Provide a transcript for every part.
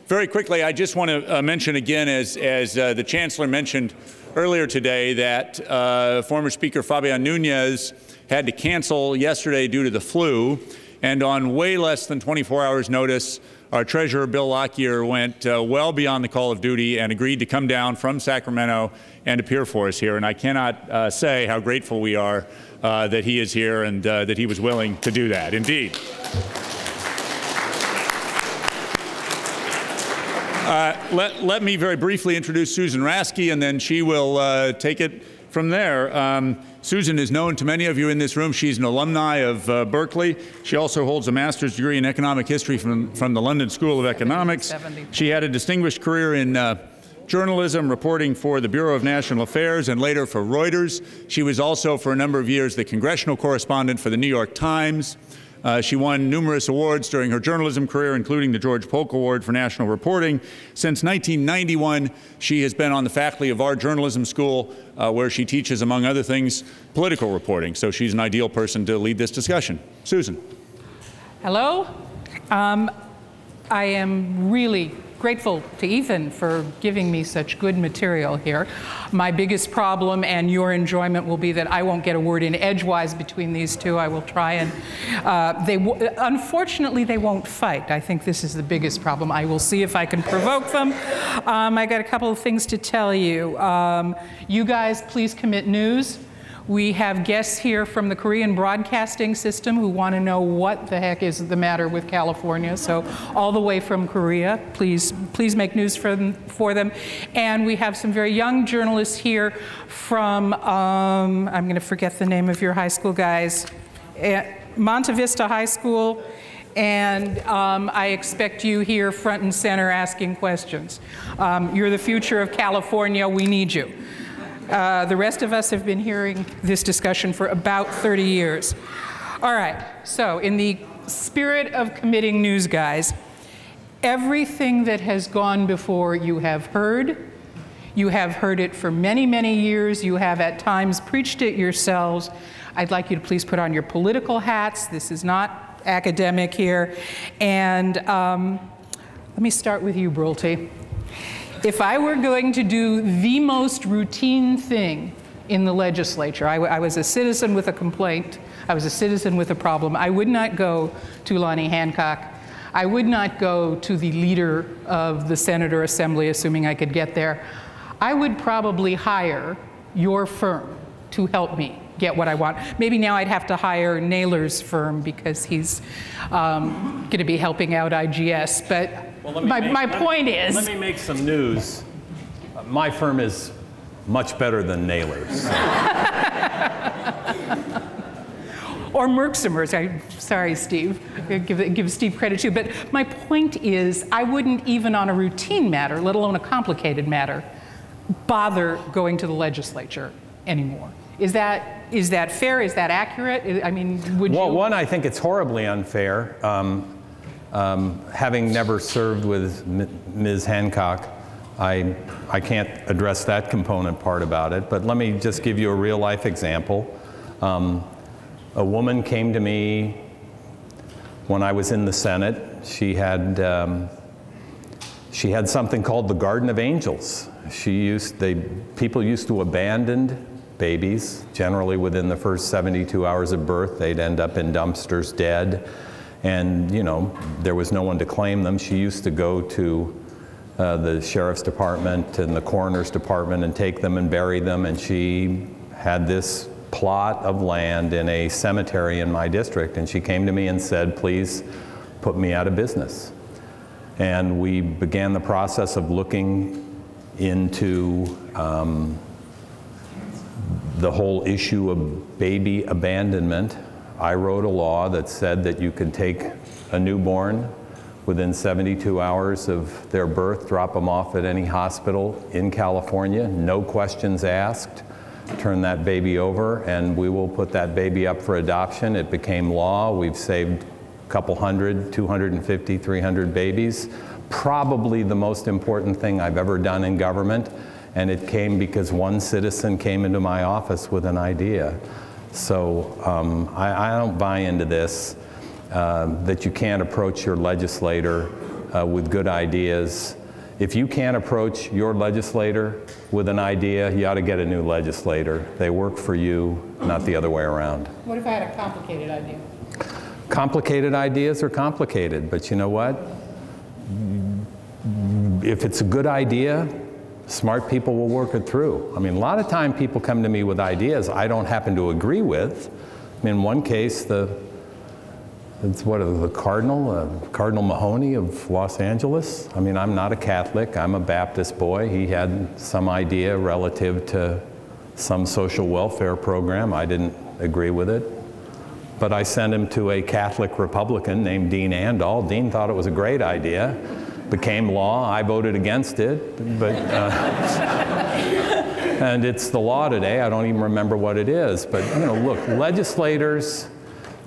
Very quickly, I just want to mention again, as the Chancellor mentioned earlier today, that former Speaker Fabian Nunez had to cancel yesterday due to the flu, and on way less than 24 hours' notice, our Treasurer, Bill Lockyer, went well beyond the call of duty and agreed to come down from Sacramento and appear for us here. And I cannot say how grateful we are that he is here and that he was willing to do that. Indeed. Let me very briefly introduce Susan Rasky, and then she will take it from there. Susan is known to many of you in this room. She's an alumni of Berkeley. She also holds a master's degree in economic history from the London School of Economics. She had a distinguished career in journalism, reporting for the Bureau of National Affairs and later for Reuters. She was also for a number of years the congressional correspondent for the New York Times. She won numerous awards during her journalism career, including the George Polk Award for National Reporting. Since 1991, she has been on the faculty of our journalism school, where she teaches, among other things, political reporting. So she's an ideal person to lead this discussion. Susan. Hello. I am really grateful to Ethan for giving me such good material here. My biggest problem and your enjoyment will be that I won't get a word in edgewise between these two. I will try and, unfortunately, they won't fight. I think this is the biggest problem. I will see if I can provoke them. I got a couple of things to tell you. You guys, please commit news. We have guests here from the Korean broadcasting system who want to know what the heck is the matter with California. So all the way from Korea, please make news for them. And we have some very young journalists here from, I'm going to forget the name of your high school guys, Monte Vista High School. And I expect you here front and center asking questions. You're the future of California. We need you. The rest of us have been hearing this discussion for about 30 years. All right, so in the spirit of committing news, guys, everything that has gone before you have heard. You have heard it for many, many years. You have at times preached it yourselves. I'd like you to please put on your political hats. This is not academic here. And let me start with you, Brulte. If I were going to do the most routine thing in the legislature, I was a citizen with a complaint, I was a citizen with a problem, I would not go to Lonnie Hancock, I would not go to the leader of the Senate or Assembly, assuming I could get there. I would probably hire your firm to help me get what I want. Maybe now I'd have to hire Naylor's firm because he's going to be helping out IGS, but well, my point is... Let me make some news. My firm is much better than Naylor's. Or Mercksimers. Sorry, Steve. Give Steve credit too. But my point is, I wouldn't even on a routine matter, let alone a complicated matter, bother going to the legislature anymore. Is that fair? Is that accurate? I mean, would you? Well, one, I think it's horribly unfair. Having never served with Ms. Hancock, I can't address that component part about it, but let me just give you a real life example. A woman came to me when I was in the Senate. She had something called the Garden of Angels. People used to abandon babies, generally within the first 72 hours of birth. They'd end up in dumpsters dead. And, you know, there was no one to claim them. She used to go to the sheriff's department and the coroner's department and take them and bury them. And she had this plot of land in a cemetery in my district. And she came to me and said, please put me out of business. And we began the process of looking into the whole issue of baby abandonment. I wrote a law that said that you could take a newborn within 72 hours of their birth, drop them off at any hospital in California, no questions asked, turn that baby over, and we will put that baby up for adoption. It became law. We've saved a couple hundred, 250, 300 babies. Probably the most important thing I've ever done in government, and it came because one citizen came into my office with an idea. So I don't buy into this, that you can't approach your legislator with good ideas. If you can't approach your legislator with an idea, you ought to get a new legislator. They work for you, not the other way around. What if I had a complicated idea? Complicated ideas are complicated, but you know what? If it's a good idea, smart people will work it through. I mean, a lot of time people come to me with ideas I don't happen to agree with. I mean, in one case, the Cardinal Mahoney of Los Angeles. I mean, I'm not a Catholic, I'm a Baptist boy. He had some idea relative to some social welfare program. I didn't agree with it. But I sent him to a Catholic Republican named Dean Andall. Dean thought it was a great idea. Became law. I voted against it. But, and it's the law today. I don't even remember what it is. But, you know, look, legislators,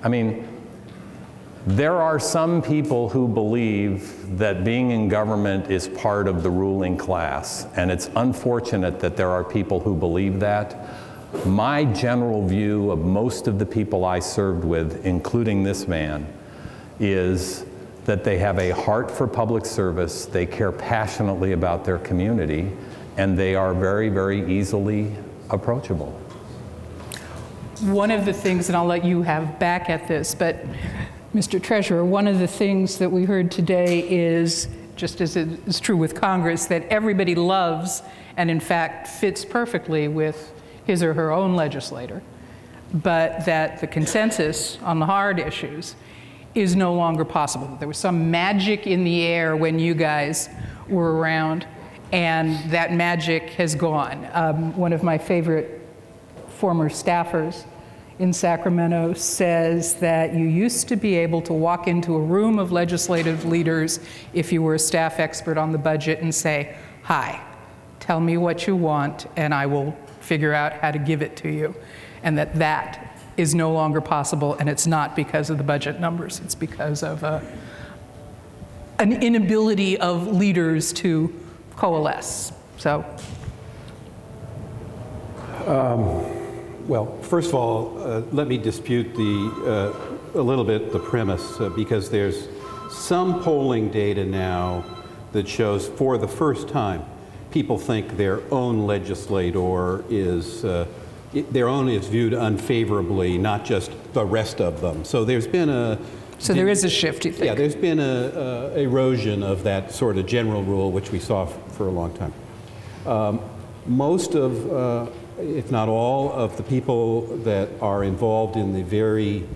I mean, there are some people who believe that being in government is part of the ruling class. And it's unfortunate that there are people who believe that. My general view of most of the people I served with, including this man, is that they have a heart for public service, they care passionately about their community, and they are very, very easily approachable. One of the things, and I'll let you have back at this, but Mr. Treasurer, one of the things that we heard today is, just as is true with Congress, that everybody loves and in fact fits perfectly with his or her own legislator, but that the consensus on the hard issues is no longer possible. There was some magic in the air when you guys were around, and that magic has gone. One of my favorite former staffers in Sacramento says that you used to be able to walk into a room of legislative leaders if you were a staff expert on the budget and say, "Hi, tell me what you want and I will figure out how to give it to you," and that is no longer possible, and it's not because of the budget numbers, it's because of an inability of leaders to coalesce. So. Well, first of all, let me dispute a little bit the premise, because there's some polling data now that shows for the first time people think their own legislator is viewed unfavorably, not just the rest of them. So there's been So there is a shift, you think? Yeah, there's been a erosion of that sort of general rule, which we saw for a long time. Most of, if not all, of the people that are involved in the very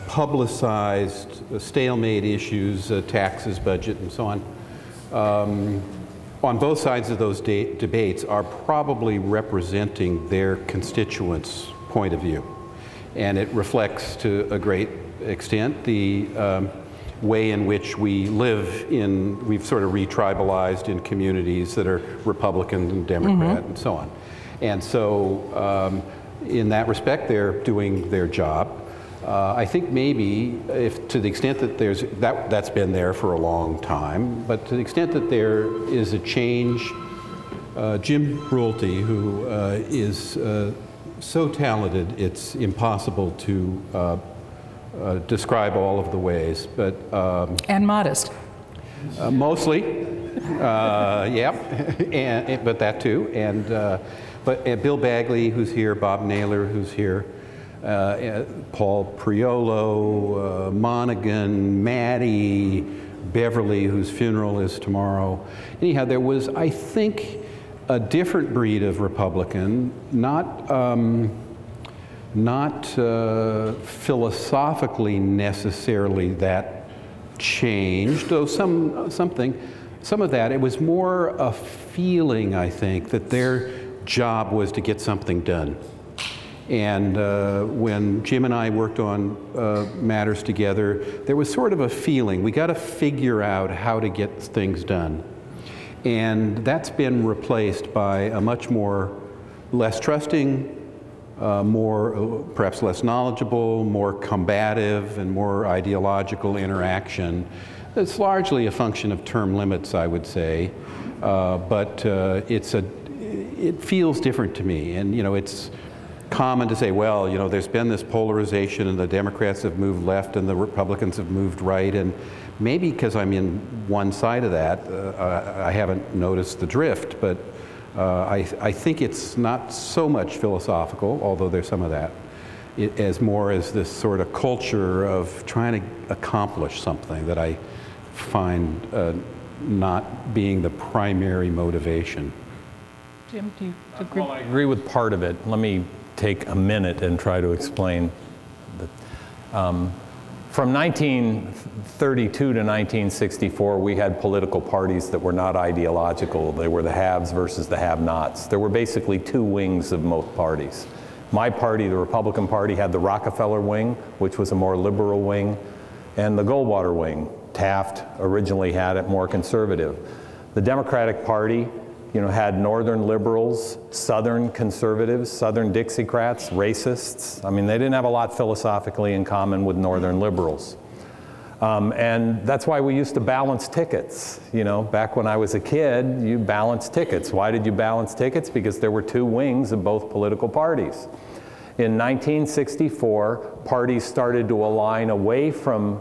publicized stalemate issues, taxes, budget, and so on both sides of those debates are probably representing their constituents' point of view. And it reflects to a great extent the way in which we live we've sort of re-tribalized in communities that are Republican and Democrat and so on. And so in that respect, they're doing their job. I think maybe if to the extent that that's been there for a long time, but to the extent that there is a change, Jim Brulte, who is so talented, it's impossible to describe all of the ways, but and modest. Mostly, yeah, but that too, and but Bill Bagley, who's here, Bob Naylor, who's here. Paul Priolo, Monaghan, Maddie, Beverly, whose funeral is tomorrow. Anyhow, there was, I think, a different breed of Republican, not philosophically necessarily that changed, though some of that. It was more a feeling, I think, that their job was to get something done. And when Jim and I worked on matters together, there was sort of a feeling, we got to figure out how to get things done. And that's been replaced by a much less trusting, perhaps less knowledgeable, more combative, and more ideological interaction. It's largely a function of term limits, I would say, but it feels different to me. And you know, it's common to say, well, you know, there's been this polarization and the Democrats have moved left and the Republicans have moved right, and maybe because I'm in one side of that, I haven't noticed the drift, but I think it's not so much philosophical, although there's some of that, as more as this sort of culture of trying to accomplish something that I find not being the primary motivation. Jim, do you agree? Well, I agree with part of it. Let me take a minute and try to explain. From 1932 to 1964, we had political parties that were not ideological. They were the haves versus the have-nots. There were basically two wings of most parties. My party, the Republican Party, had the Rockefeller wing, which was a more liberal wing, and the Goldwater wing. Taft originally had it more conservative. The Democratic Party, you know, had northern liberals, southern conservatives, southern Dixiecrats, racists. I mean, they didn't have a lot philosophically in common with northern liberals. And that's why we used to balance tickets. You know, back when I was a kid, you balanced tickets. Why did you balance tickets? Because there were two wings of both political parties. In 1964, parties started to align away from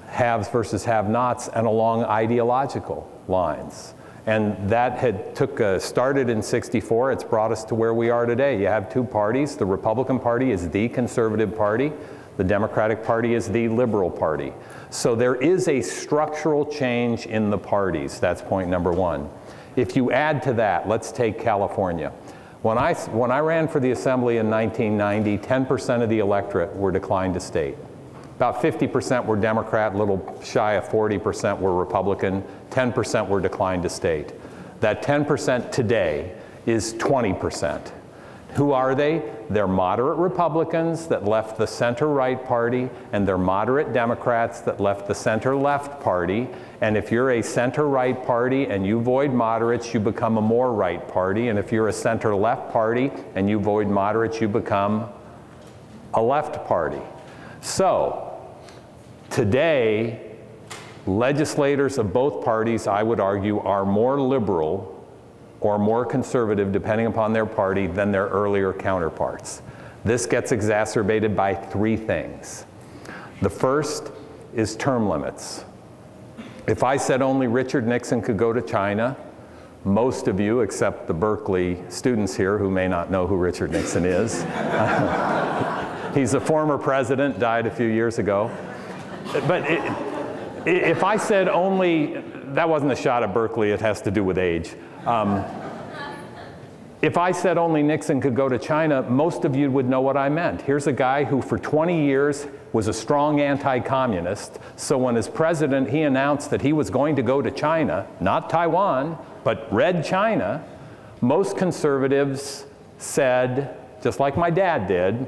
haves versus have-nots and along ideological lines. And that had started in '64. It's brought us to where we are today. You have two parties. The Republican Party is the conservative party. The Democratic Party is the liberal party. So there is a structural change in the parties. That's point number one. If you add to that, let's take California. When I ran for the Assembly in 1990, 10% of the electorate were declined to state. About 50% were Democrat, a little shy of 40% were Republican, 10% were declined to state. That 10% today is 20%. Who are they? They're moderate Republicans that left the center-right party, and they're moderate Democrats that left the center-left party. And if you're a center-right party and you void moderates, you become a more right party. And if you're a center-left party and you void moderates, you become a left party. So, today, legislators of both parties, I would argue, are more liberal or more conservative, depending upon their party, than their earlier counterparts. This gets exacerbated by three things. The first is term limits. If I said only Richard Nixon could go to China, most of you, except the Berkeley students here who may not know who Richard Nixon is, he's a former president, died a few years ago. But if I said only, that wasn't a shot at Berkeley, it has to do with age. If I said only Nixon could go to China, most of you would know what I meant. Here's a guy who for 20 years was a strong anti-communist, so when as president he announced that he was going to go to China, not Taiwan, but Red China, most conservatives said, just like my dad did,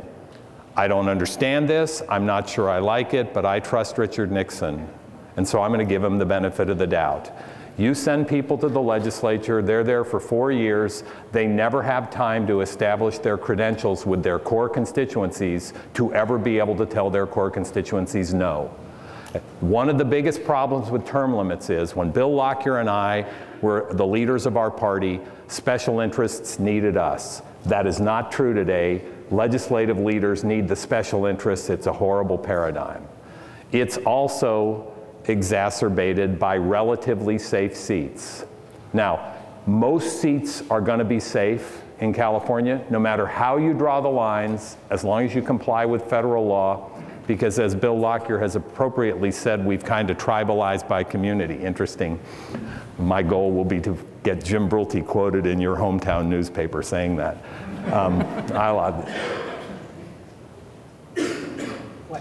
I don't understand this, I'm not sure I like it, but I trust Richard Nixon, and so I'm going to give him the benefit of the doubt. You send people to the legislature, they're there for 4 years, they never have time to establish their credentials with their core constituencies to ever be able to tell their core constituencies no. One of the biggest problems with term limits is when Bill Lockyer and I were the leaders of our party, special interests needed us. That is not true today. Legislative leaders need the special interests. It's a horrible paradigm. It's also exacerbated by relatively safe seats. Now, most seats are going to be safe in California, no matter how you draw the lines, as long as you comply with federal law, because as Bill Lockyer has appropriately said, we've kind of tribalized by community. Interesting. My goal will be to get Jim Brulte quoted in your hometown newspaper saying that.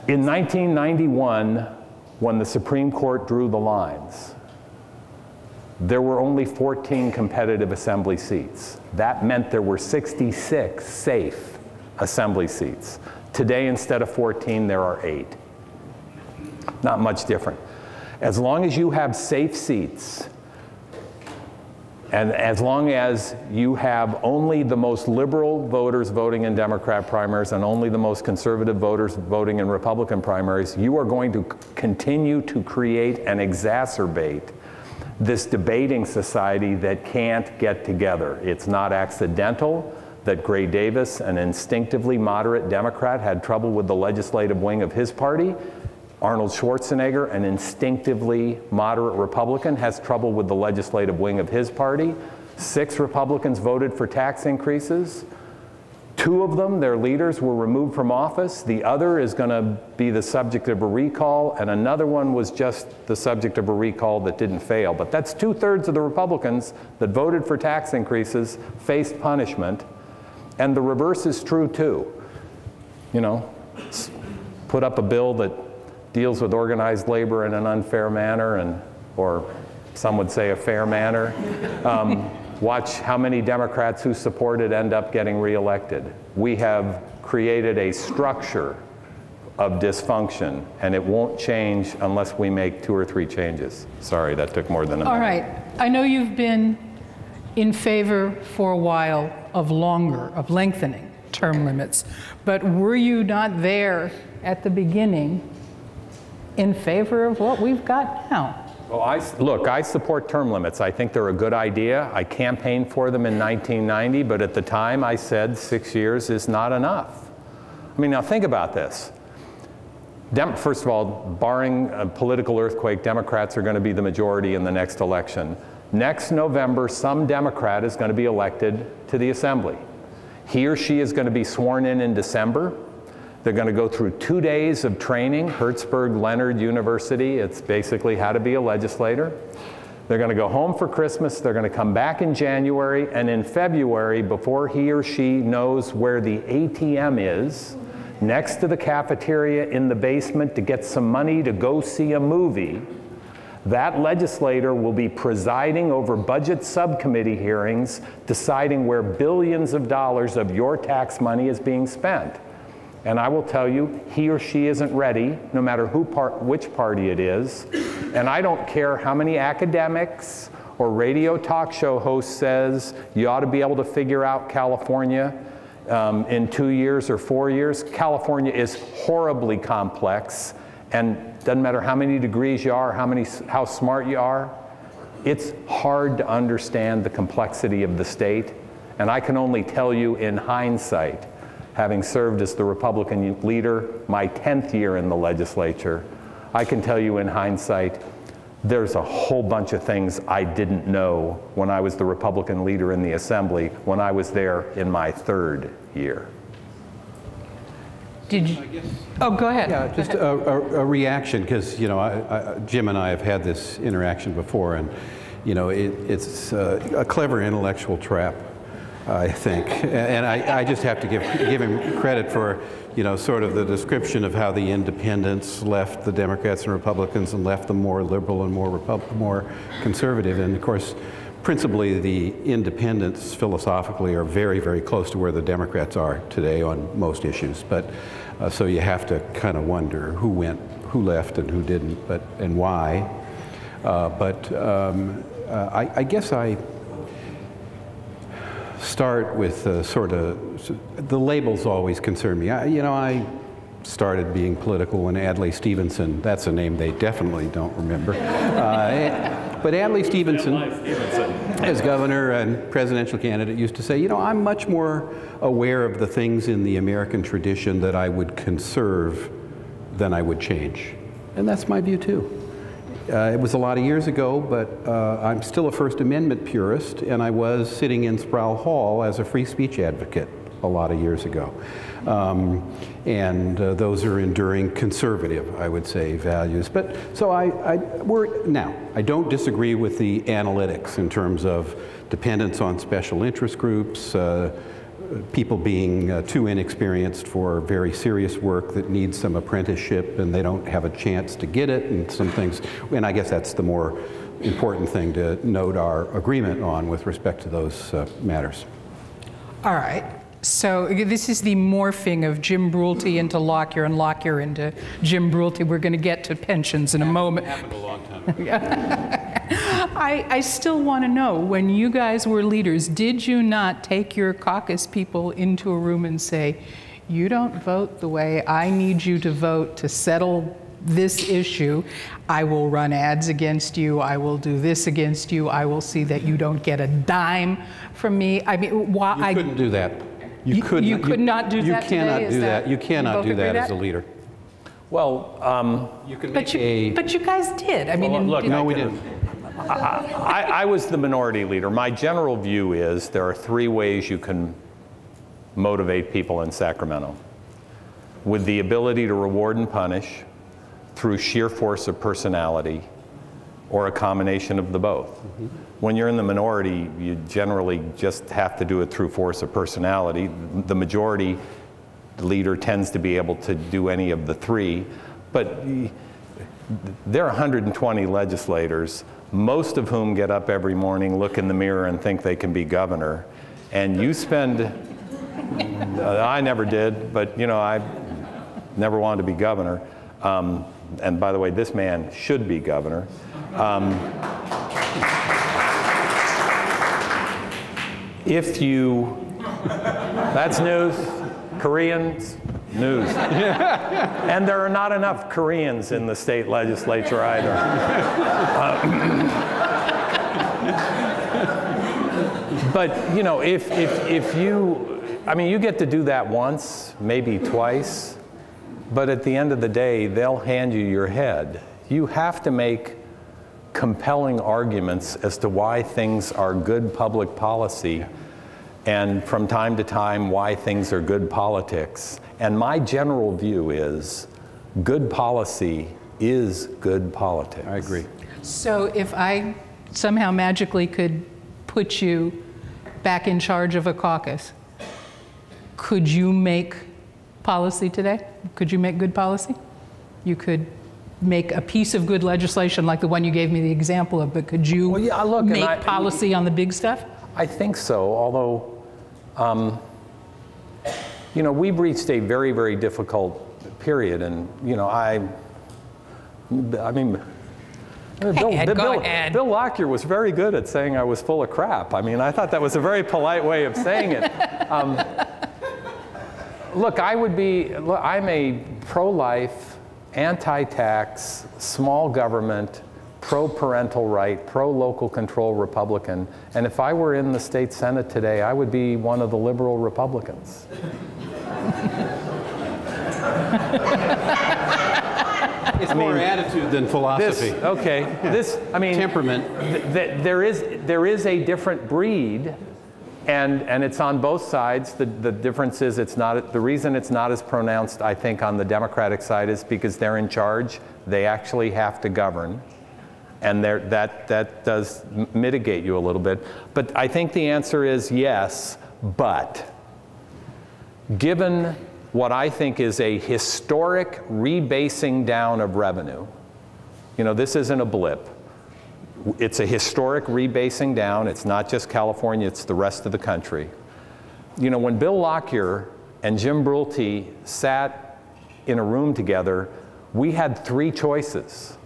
In 1991, when the Supreme Court drew the lines, there were only 14 competitive assembly seats. That meant there were 66 safe assembly seats. Today, instead of 14, there are 8. Not much different. As long as you have safe seats, and as long as you have only the most liberal voters voting in Democrat primaries and only the most conservative voters voting in Republican primaries, you are going to continue to create and exacerbate this debating society that can't get together. It's not accidental. that Gray Davis, an instinctively moderate Democrat, had trouble with the legislative wing of his party. Arnold Schwarzenegger, an instinctively moderate Republican, has trouble with the legislative wing of his party. 6 Republicans voted for tax increases. 2 of them, their leaders, were removed from office. The other is going to be the subject of a recall, and another one was just the subject of a recall that didn't fail. But that's 2/3 of the Republicans that voted for tax increases faced punishment. And the reverse is true too. You know, put up a bill that deals with organized labor in an unfair manner, or some would say a fair manner. Watch how many Democrats who support it end up getting reelected. We have created a structure of dysfunction, and it won't change unless we make 2 or 3 changes. Sorry, that took more than a minute. All right. I know you've been in favor for a while of lengthening term limits, but were you not there at the beginning in favor of what we've got now? Well, look, I support term limits. I think they're a good idea. I campaigned for them in 1990, but at the time I said 6 years is not enough. I mean, now think about this. First of all, barring a political earthquake, Democrats are going to be the majority in the next election. Next November, some Democrat is going to be elected to the Assembly. He or she is going to be sworn in December. They're going to go through 2 days of training, Hertzberg-Leonard University. It's basically how to be a legislator. They're going to go home for Christmas. They're going to come back in January. And in February, before he or she knows where the ATM is, next to the cafeteria in the basement to get some money to go see a movie, that legislator will be presiding over budget subcommittee hearings, deciding where billions of dollars of your tax money is being spent. And I will tell you, he or she isn't ready, no matter which party it is. And I don't care how many academics or radio talk show host says you ought to be able to figure out California in 2 years or 4 years. California is horribly complex, and doesn't matter how many degrees you are, how smart you are, it's hard to understand the complexity of the state. And I can only tell you in hindsight, having served as the Republican leader my 10th year in the legislature, I can tell you in hindsight, there's a whole bunch of things I didn't know when I was the Republican leader in the Assembly, when I was there in my 3rd year. Did you? Oh, go ahead. Yeah, just a reaction, because, you know, Jim and I have had this interaction before, and, you know, it's a clever intellectual trap, I think. And I just have to give him credit for, you know, sort of the description of how the independents left the Democrats and Republicans and left them more liberal and more conservative. And of course, principally the independents philosophically are very, very close to where the Democrats are today on most issues. But so you have to kind of wonder who left and who didn't, and why. I guess I start with sort of, the labels always concern me. I started being political when Adlai Stevenson, that's a name they definitely don't remember. But Adlai Stevenson, as governor and presidential candidate, used to say, you know, I'm much more aware of the things in the American tradition that I would conserve than I would change. And that's my view too. It was a lot of years ago, but I'm still a First Amendment purist, and I was sitting in Sproul Hall as a free speech advocate a lot of years ago. Those are enduring conservative, I would say, values. But so I don't disagree with the analytics in terms of dependence on special interest groups, people being too inexperienced for very serious work that needs some apprenticeship and they don't have a chance to get it, and some things. And I guess that's the more important thing to note our agreement on with respect to those matters. All right. So this is the morphing of Jim Brulte into Lockyer and Lockyer into Jim Brulte. We're going to get to pensions in a moment. Happened a long time ago. I still want to know, when you guys were leaders, did you not take your caucus people into a room and say, you don't vote the way I need you to vote to settle this issue, I will run ads against you, I will do this against you, I will see that you don't get a dime from me? I mean, why? You couldn't do that. You could not do that cannot today? do that. You both cannot do agree that with as a leader. Well, You can But make but you guys did. I mean, Well, look, No, we didn't. I was the minority leader. My general view is there are 3 ways you can motivate people in Sacramento. With the ability to reward and punish through sheer force of personality, or a combination of the both. Mm-hmm. When you're in the minority, you generally just have to do it through force of personality. The majority leader tends to be able to do any of the 3, but there are 120 legislators, most of whom get up every morning, look in the mirror, and think they can be governor. And you spend, I never did, but you know, I never wanted to be governor. And by the way, this man should be governor. If you, that's news, Koreans, news. And there are not enough Koreans in the state legislature either. But you know, if you, I mean, you get to do that once, maybe twice, but at the end of the day, they'll hand you your head. You have to make compelling arguments as to why things are good public policy, and from time to time, why things are good politics. And my general view is good policy is good politics. I agree. So if I somehow magically could put you back in charge of a caucus, could you make policy today? Could you make good policy? You could make a piece of good legislation like the one you gave me the example of, but could you make policy on the big stuff? I think so, although, you know, we've reached a very, very difficult period, and, you know, I mean, Bill Lockyer was very good at saying I was full of crap. I mean, I thought that was a very polite way of saying it. Look, I'm a pro-life, anti-tax, small government, pro-parental right, pro-local control Republican. And if I were in the state Senate today, I would be one of the liberal Republicans. It's more attitude than philosophy. Temperament. There is a different breed. And it's on both sides. The difference is the reason it's not as pronounced, I think, on the Democratic side is because they're in charge. They actually have to govern. And that does mitigate you a little bit. But I think the answer is yes, but given what I think is a historic rebasing down of revenue, you know, this isn't a blip. It's a historic rebasing down. It's not just California, it's the rest of the country. You know, when Bill Lockyer and Jim Brulte sat in a room together, we had 3 choices.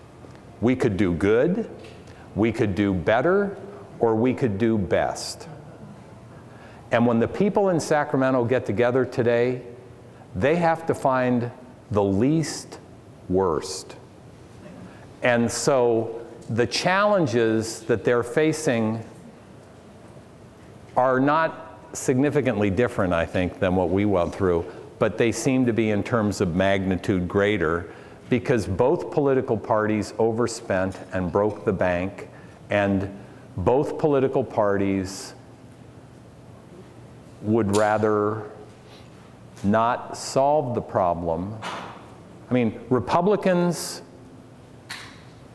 We could do good, we could do better, or we could do best. And when the people in Sacramento get together today, they have to find the least worst. And so the challenges that they're facing are not significantly different, I think, than what we went through, but they seem to be in terms of magnitude greater because both political parties overspent and broke the bank, and both political parties would rather not solve the problem. I mean, Republicans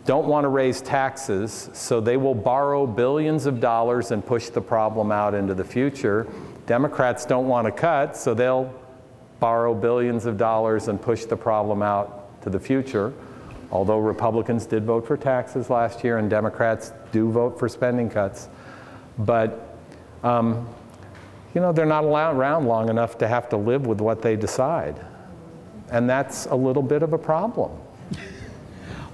don't want to raise taxes, so they will borrow billions of dollars and push the problem out into the future. Democrats don't want to cut, so they'll borrow billions of dollars and push the problem out to the future. Although Republicans did vote for taxes last year and Democrats do vote for spending cuts. But, you know, they're not around long enough to have to live with what they decide. And that's a little bit of a problem.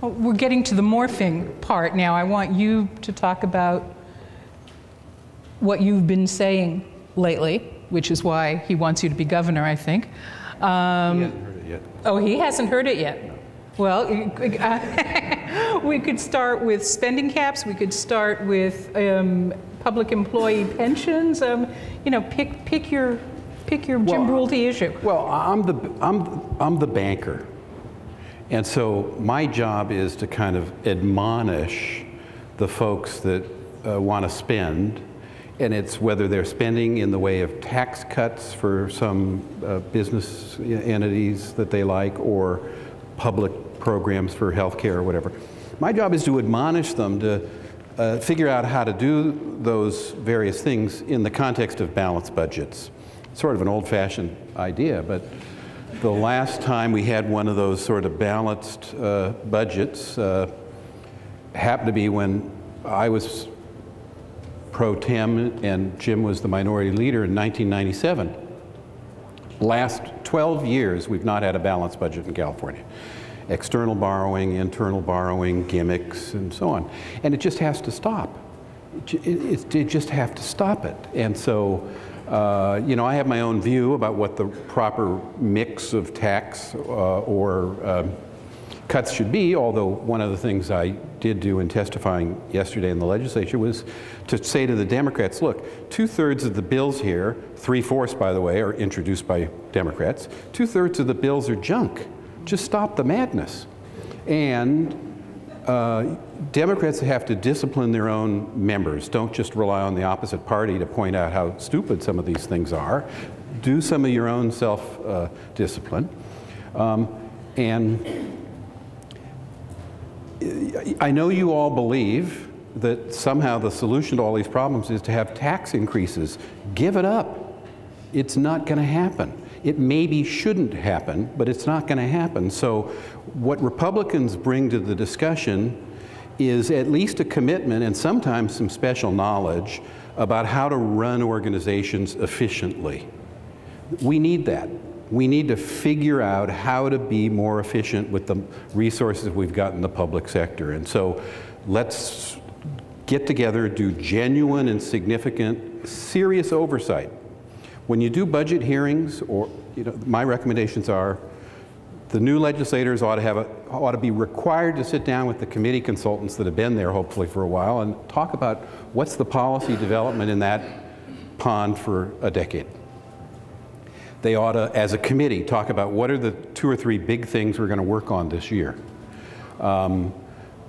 Well, we're getting to the morphing part now. I want you to talk about what you've been saying lately, which is why he wants you to be governor, I think. He hasn't heard it yet. Oh, he hasn't heard it yet. Well, we could start with spending caps. We could start with public employee pensions. You know, pick your pick your Jim Brulte issue. Well, I'm the banker. And so my job is to kind of admonish the folks that want to spend, and it's whether they're spending in the way of tax cuts for some business entities that they like, or public programs for healthcare or whatever. My job is to admonish them to figure out how to do those various things in the context of balanced budgets. Sort of an old-fashioned idea, but the last time we had one of those sort of balanced budgets happened to be when I was pro tem and Jim was the minority leader in 1997. Last 12 years, we've not had a balanced budget in California. External borrowing, internal borrowing, gimmicks, and so on. And it just has to stop. It just have to stop it. And so, you know, I have my own view about what the proper mix of tax or cuts should be, although one of the things I did do in testifying yesterday in the legislature was to say to the Democrats, look, 2/3 of the bills here, 3/4, by the way, are introduced by Democrats, 2/3 of the bills are junk. Just stop the madness. And Democrats have to discipline their own members. Don't just rely on the opposite party to point out how stupid some of these things are. Do some of your own self-discipline. And I know you all believe that somehow the solution to all these problems is to have tax increases. Give it up. It's not going to happen. It maybe shouldn't happen, but it's not going to happen. So what Republicans bring to the discussion is at least a commitment and sometimes some special knowledge about how to run organizations efficiently. We need that. We need to figure out how to be more efficient with the resources we've got in the public sector. And so let's get together, do genuine and significant, serious oversight. When you do budget hearings, or my recommendations are, the new legislators ought to be required to sit down with the committee consultants that have been there, hopefully for a while, and talk about what's the policy development in that pond for a decade. They ought to, as a committee, talk about what are the 2 or 3 big things we're going to work on this year.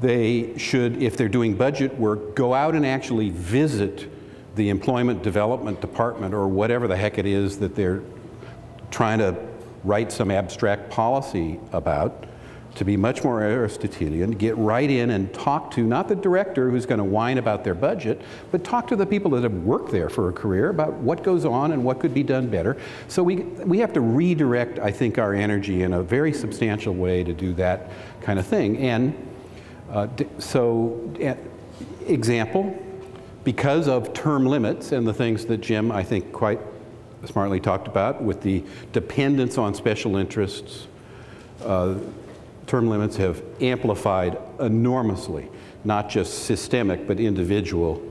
They should, if they're doing budget work, go out and actually visit the Employment Development Department or whatever the heck it is that they're trying to write some abstract policy about, to be much more Aristotelian, get right in and talk to, not the director who's going to whine about their budget, but talk to the people that have worked there for a career about what goes on and what could be done better. So we have to redirect, I think, our energy in a very substantial way to do that kind of thing. And example, because of term limits and the things that Jim, I think, quite smartly talked about with the dependence on special interests, term limits have amplified enormously, not just systemic, but individual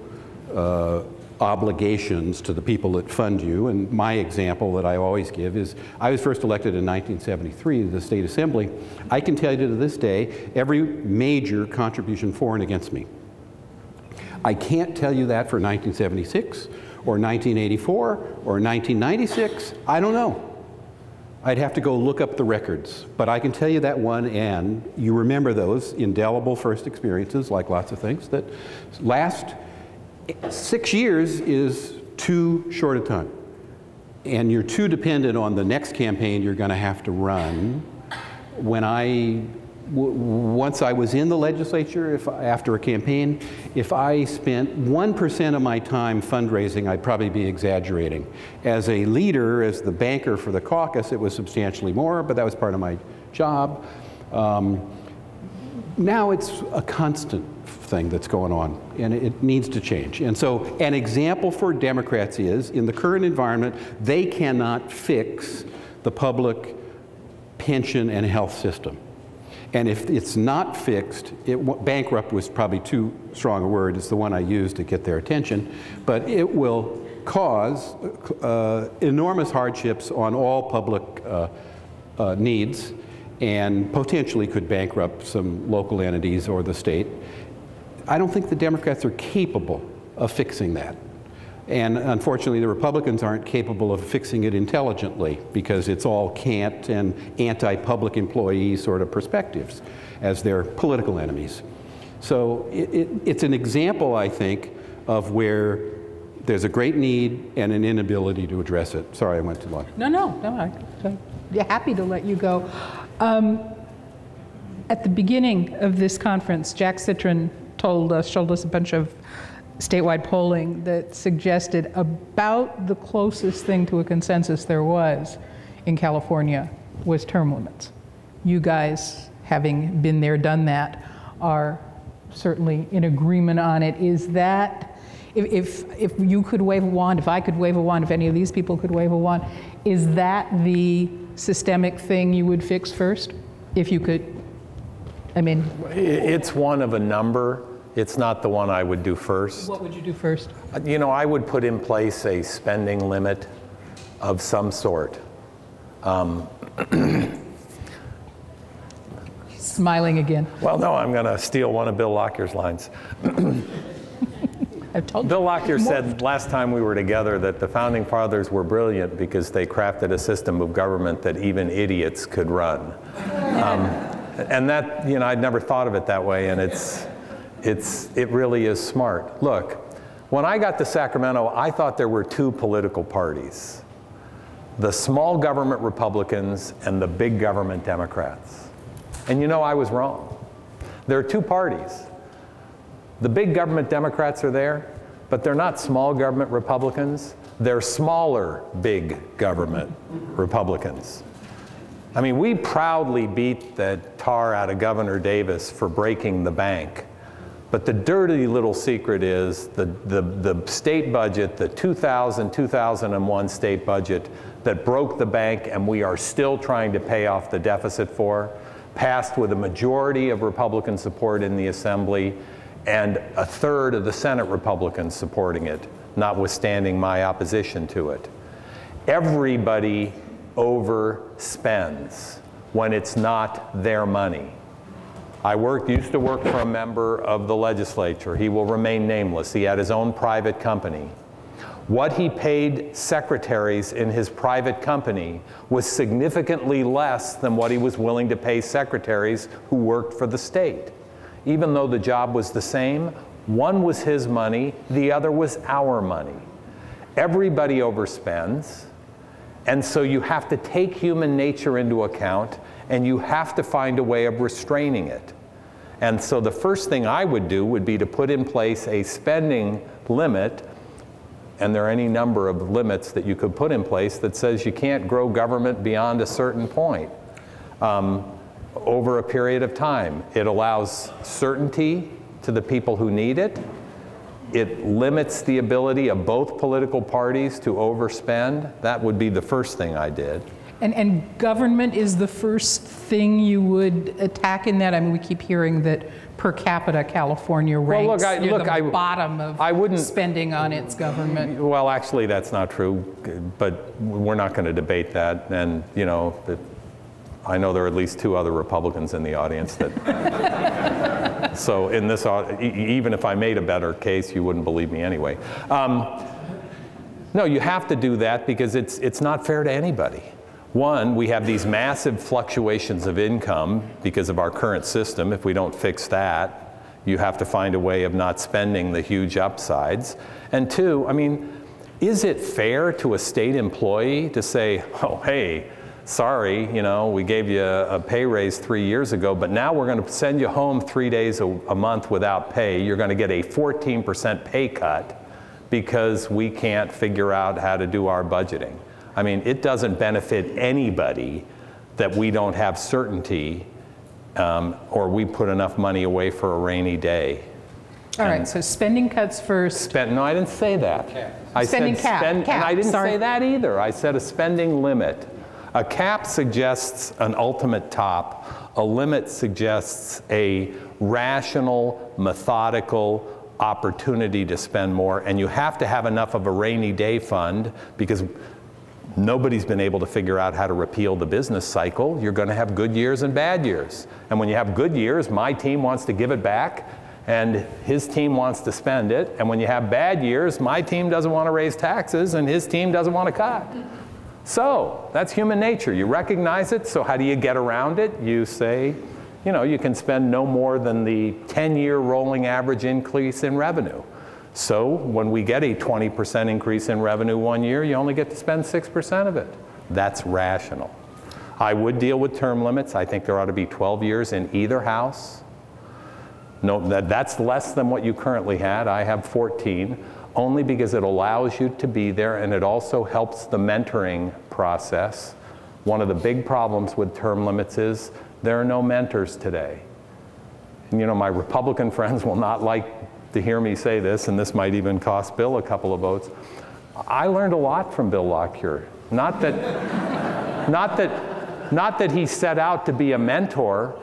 obligations to the people that fund you. And my example that I always give is, I was first elected in 1973 to the State Assembly. I can tell you to this day, every major contribution for and against me. I can't tell you that for 1976, or 1984, or 1996. I don't know. I'd have to go look up the records, but I can tell you that one, and you remember those indelible first experiences, like lots of things, that last 6 years is too short a time. And you're too dependent on the next campaign you're going to have to run. Once I was in the legislature, after a campaign, if I spent 1% of my time fundraising, I'd probably be exaggerating. As a leader, as the banker for the caucus, it was substantially more, but that was part of my job. Now it's a constant thing that's going on, and it needs to change. And so an example for Democrats is, in the current environment, they cannot fix the public pension and health system. And if it's not fixed, bankrupt was probably too strong a word, it's the one I used to get their attention, but it will cause enormous hardships on all public needs, and potentially could bankrupt some local entities or the state. I don't think the Democrats are capable of fixing that. And unfortunately, the Republicans aren't capable of fixing it intelligently because it's all cant and anti-public employee sort of perspectives as their political enemies. So it's an example, I think, of where there's a great need and an inability to address it. Sorry, I went too long. No, I'm happy to let you go. At the beginning of this conference, Jack Citron showed us a bunch of statewide polling that suggested about the closest thing to a consensus there was in California was term limits. You guys, having been there, done that, are certainly in agreement on it. Is that, if you could wave a wand, if I could wave a wand, if any of these people could wave a wand, is that the systemic thing you would fix first? If you could, I mean. It's one of a number. It's not the one I would do first. What would you do first? You know, I would put in place a spending limit of some sort. Smiling again. Well, no, I'm going to steal one of Bill Lockyer's lines. I've told you. Bill Lockyer said last time we were together that the Founding Fathers were brilliant because they crafted a system of government that even idiots could run. And that, you know, I'd never thought of it that way, and it really is smart. Look, when I got to Sacramento, I thought there were two political parties: the small government Republicans and the big government Democrats. And you know, I was wrong. There are two parties. The big government Democrats are there, but they're not small government Republicans. They're smaller big government Republicans. I mean, we proudly beat the tar out of Governor Davis for breaking the bank. But the dirty little secret is the state budget, the 2000-2001 state budget that broke the bank and we are still trying to pay off the deficit for, passed with a majority of Republican support in the Assembly and a third of the Senate Republicans supporting it, notwithstanding my opposition to it. Everybody overspends when it's not their money. I used to work for a member of the legislature. He will remain nameless. He had his own private company. What he paid secretaries in his private company was significantly less than what he was willing to pay secretaries who worked for the state. Even though the job was the same, one was his money, the other was our money. Everybody overspends, and so you have to take human nature into account, and you have to find a way of restraining it. And so the first thing I would do would be to put in place a spending limit, and there are any number of limits that you could put in place that says you can't grow government beyond a certain point over a period of time. It allows certainty to the people who need it. It limits the ability of both political parties to overspend. That would be the first thing I did. And government is the first thing you would attack in that? I mean, we keep hearing that per capita California ranks near the bottom of spending on its government. Well, actually, that's not true, but we're not going to debate that. And, you know, I know there are at least two other Republicans in the audience that... So in this, even if I made a better case, you wouldn't believe me anyway. No, you have to do that because it's not fair to anybody. One, we have these massive fluctuations of income because of our current system. If we don't fix that, you have to find a way of not spending the huge upsides. And two, I mean, is it fair to a state employee to say, oh, hey, sorry, you know, we gave you a pay raise 3 years ago, but now we're going to send you home 3 days a month without pay. You're going to get a 14% pay cut because we can't figure out how to do our budgeting. I mean, it doesn't benefit anybody that we don't have certainty or we put enough money away for a rainy day. All right, so spending cuts first. No, I didn't say that. Cap. I spending said cap. And I didn't say that either. I said a spending limit. A cap suggests an ultimate top. A limit suggests a rational, methodical opportunity to spend more. And you have to have enough of a rainy day fund because nobody's been able to figure out how to repeal the business cycle. You're going to have good years and bad years. And when you have good years, my team wants to give it back And his team wants to spend it. And when you have bad years, my team doesn't want to raise taxes and his team doesn't want to cut. So that's human nature. You recognize it. So how do you get around it? You say, you know, you can spend no more than the 10-year rolling average increase in revenue. So when we get a 20% increase in revenue one year, you only get to spend 6% of it. That's rational. I would deal with term limits. I think there ought to be 12 years in either house. No, that's less than what you currently had. I have 14, only because it allows you to be there, and it also helps the mentoring process. One of the big problems with term limits is there are no mentors today. And, you know, my Republican friends will not like to hear me say this, and this might even cost Bill a couple of votes. I learned a lot from Bill Lockyer. Not that he set out to be a mentor,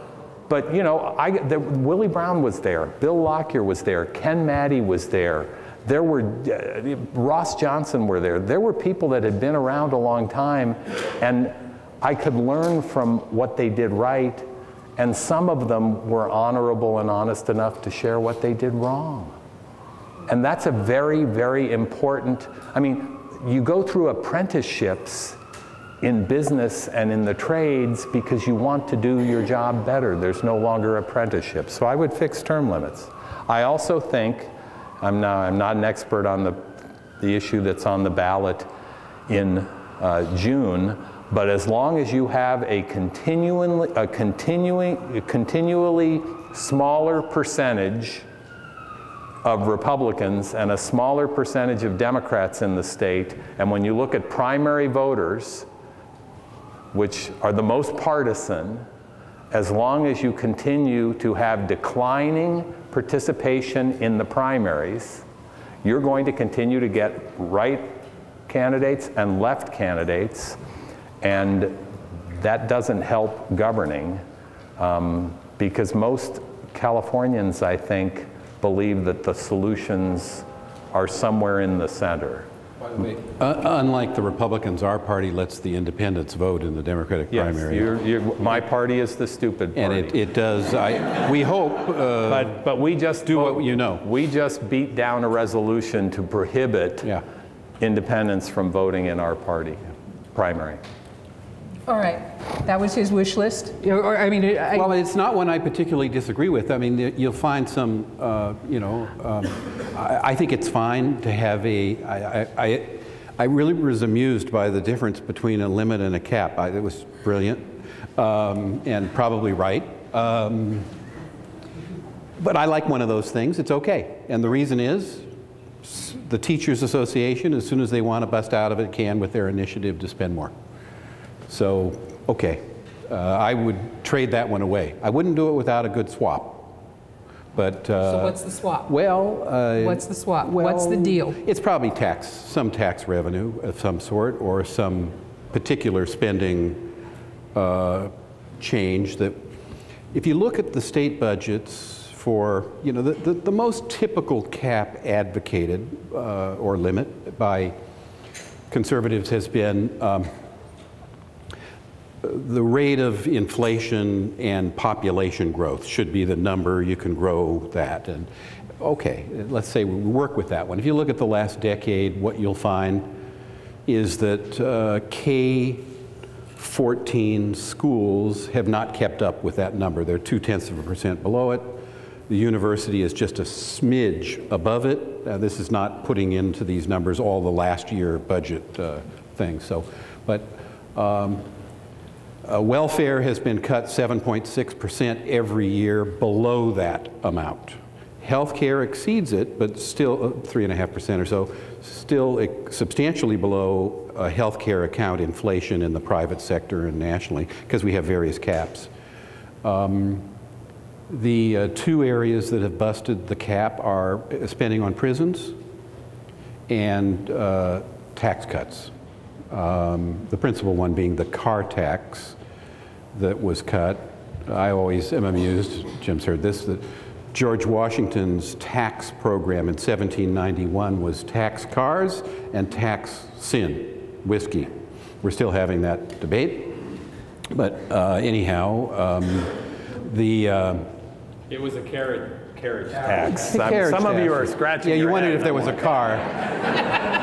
but, you know, Willie Brown was there, Bill Lockyer was there, Ken Maddy was there, there were, Ross Johnson were there. There were people that had been around a long time, and I could learn from what they did right, and some of them were honorable and honest enough to share what they did wrong. And that's a very, very important, I mean, you go through apprenticeships in business and in the trades because you want to do your job better. There's no longer apprenticeships. So I would fix term limits. I also think, I'm not an expert on the issue that's on the ballot in June, but as long as you have a continually smaller percentage of Republicans and a smaller percentage of Democrats in the state, and when you look at primary voters, which are the most partisan, as long as you continue to have declining participation in the primaries, you're going to continue to get right candidates and left candidates, and that doesn't help governing because most Californians, I think, believe that the solutions are somewhere in the center. By the way, unlike the Republicans, our party lets the independents vote in the Democratic primary. Yes, my party is the stupid party. And it does, we hope, but we just do what you know. We just beat down a resolution to prohibit independents from voting in our party primary. All right, that was his wish list. I mean, well, it's not one I particularly disagree with. I mean, you'll find some, I think it's fine to have I really was amused by the difference between a limit and a cap. It was brilliant and probably right. But I like one of those things. It's okay. And the reason is the Teachers Association, as soon as they want to bust out of it, can with their initiative to spend more. So, okay, I would trade that one away. I wouldn't do it without a good swap. But so what's the swap? Well, what's the swap? Well, what's the deal? It's probably some tax revenue of some sort, or some particular spending change. That, if you look at the state budgets for, you know, the most typical cap advocated or limit by conservatives has been the rate of inflation and population growth should be the number. You can grow that. And okay, let's say we work with that one. If you look at the last decade, what you'll find is that K-14 schools have not kept up with that number. They're 0.2% below it. The university is just a smidge above it. This is not putting into these numbers all the last year budget things. So, but welfare has been cut 7.6% every year below that amount. Healthcare exceeds it, but still 3.5% or so, still substantially below healthcare account inflation in the private sector and nationally, because we have various caps. The two areas that have busted the cap are spending on prisons and tax cuts. The principal one being the car tax that was cut. I always am amused, Jim's heard this, that George Washington's tax program in 1791 was tax cars and tax sin, whiskey. We're still having that debate, but anyhow, it was a carrot Carriage tax. Some of you are scratching Yeah, you your wondered head if there was a car.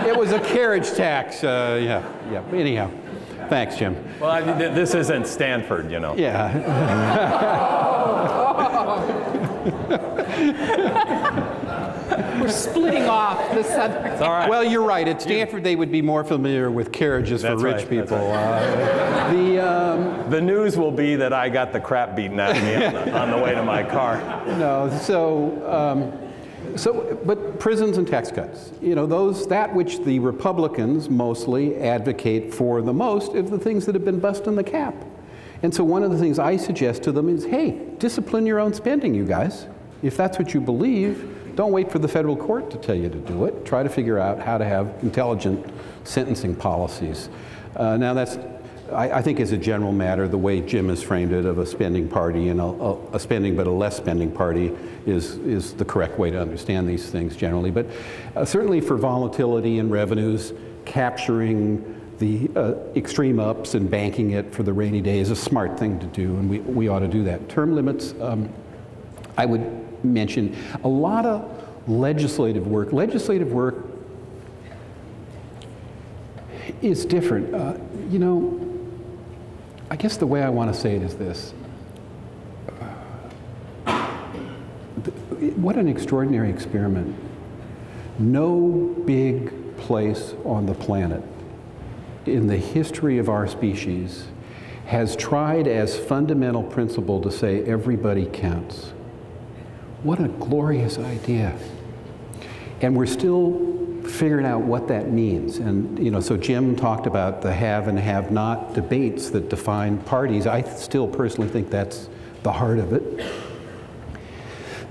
It was a carriage tax. Yeah. Anyhow, thanks, Jim. Well, this isn't Stanford, you know. Yeah. We're splitting off the southern. It's all right. Well, you're right. At Stanford, they would be more familiar with carriages for rich people. The news will be that I got the crap beaten out of me on the way to my car. No, but prisons and tax cuts, you know, that which the Republicans mostly advocate for the most of the things that have been busting the cap. And so one of the things I suggest to them is, hey, discipline your own spending, you guys. If that's what you believe, don't wait for the federal court to tell you to do it. Try to figure out how to have intelligent sentencing policies. Now that's, I think as a general matter, the way Jim has framed it of a spending party and a spending but a less spending party is the correct way to understand these things generally. But certainly for volatility and revenues, capturing the extreme ups and banking it for the rainy day is a smart thing to do, and we ought to do that. Term limits, I would mention a lot of legislative work. Legislative work is different. You know, I guess the way I want to say it is this. What an extraordinary experiment. No big place on the planet in the history of our species has tried as fundamental principle to say everybody counts. What a glorious idea. And we're still figuring out what that means. And, you know, so Jim talked about the have and have not debates that define parties. I still personally think that's the heart of it.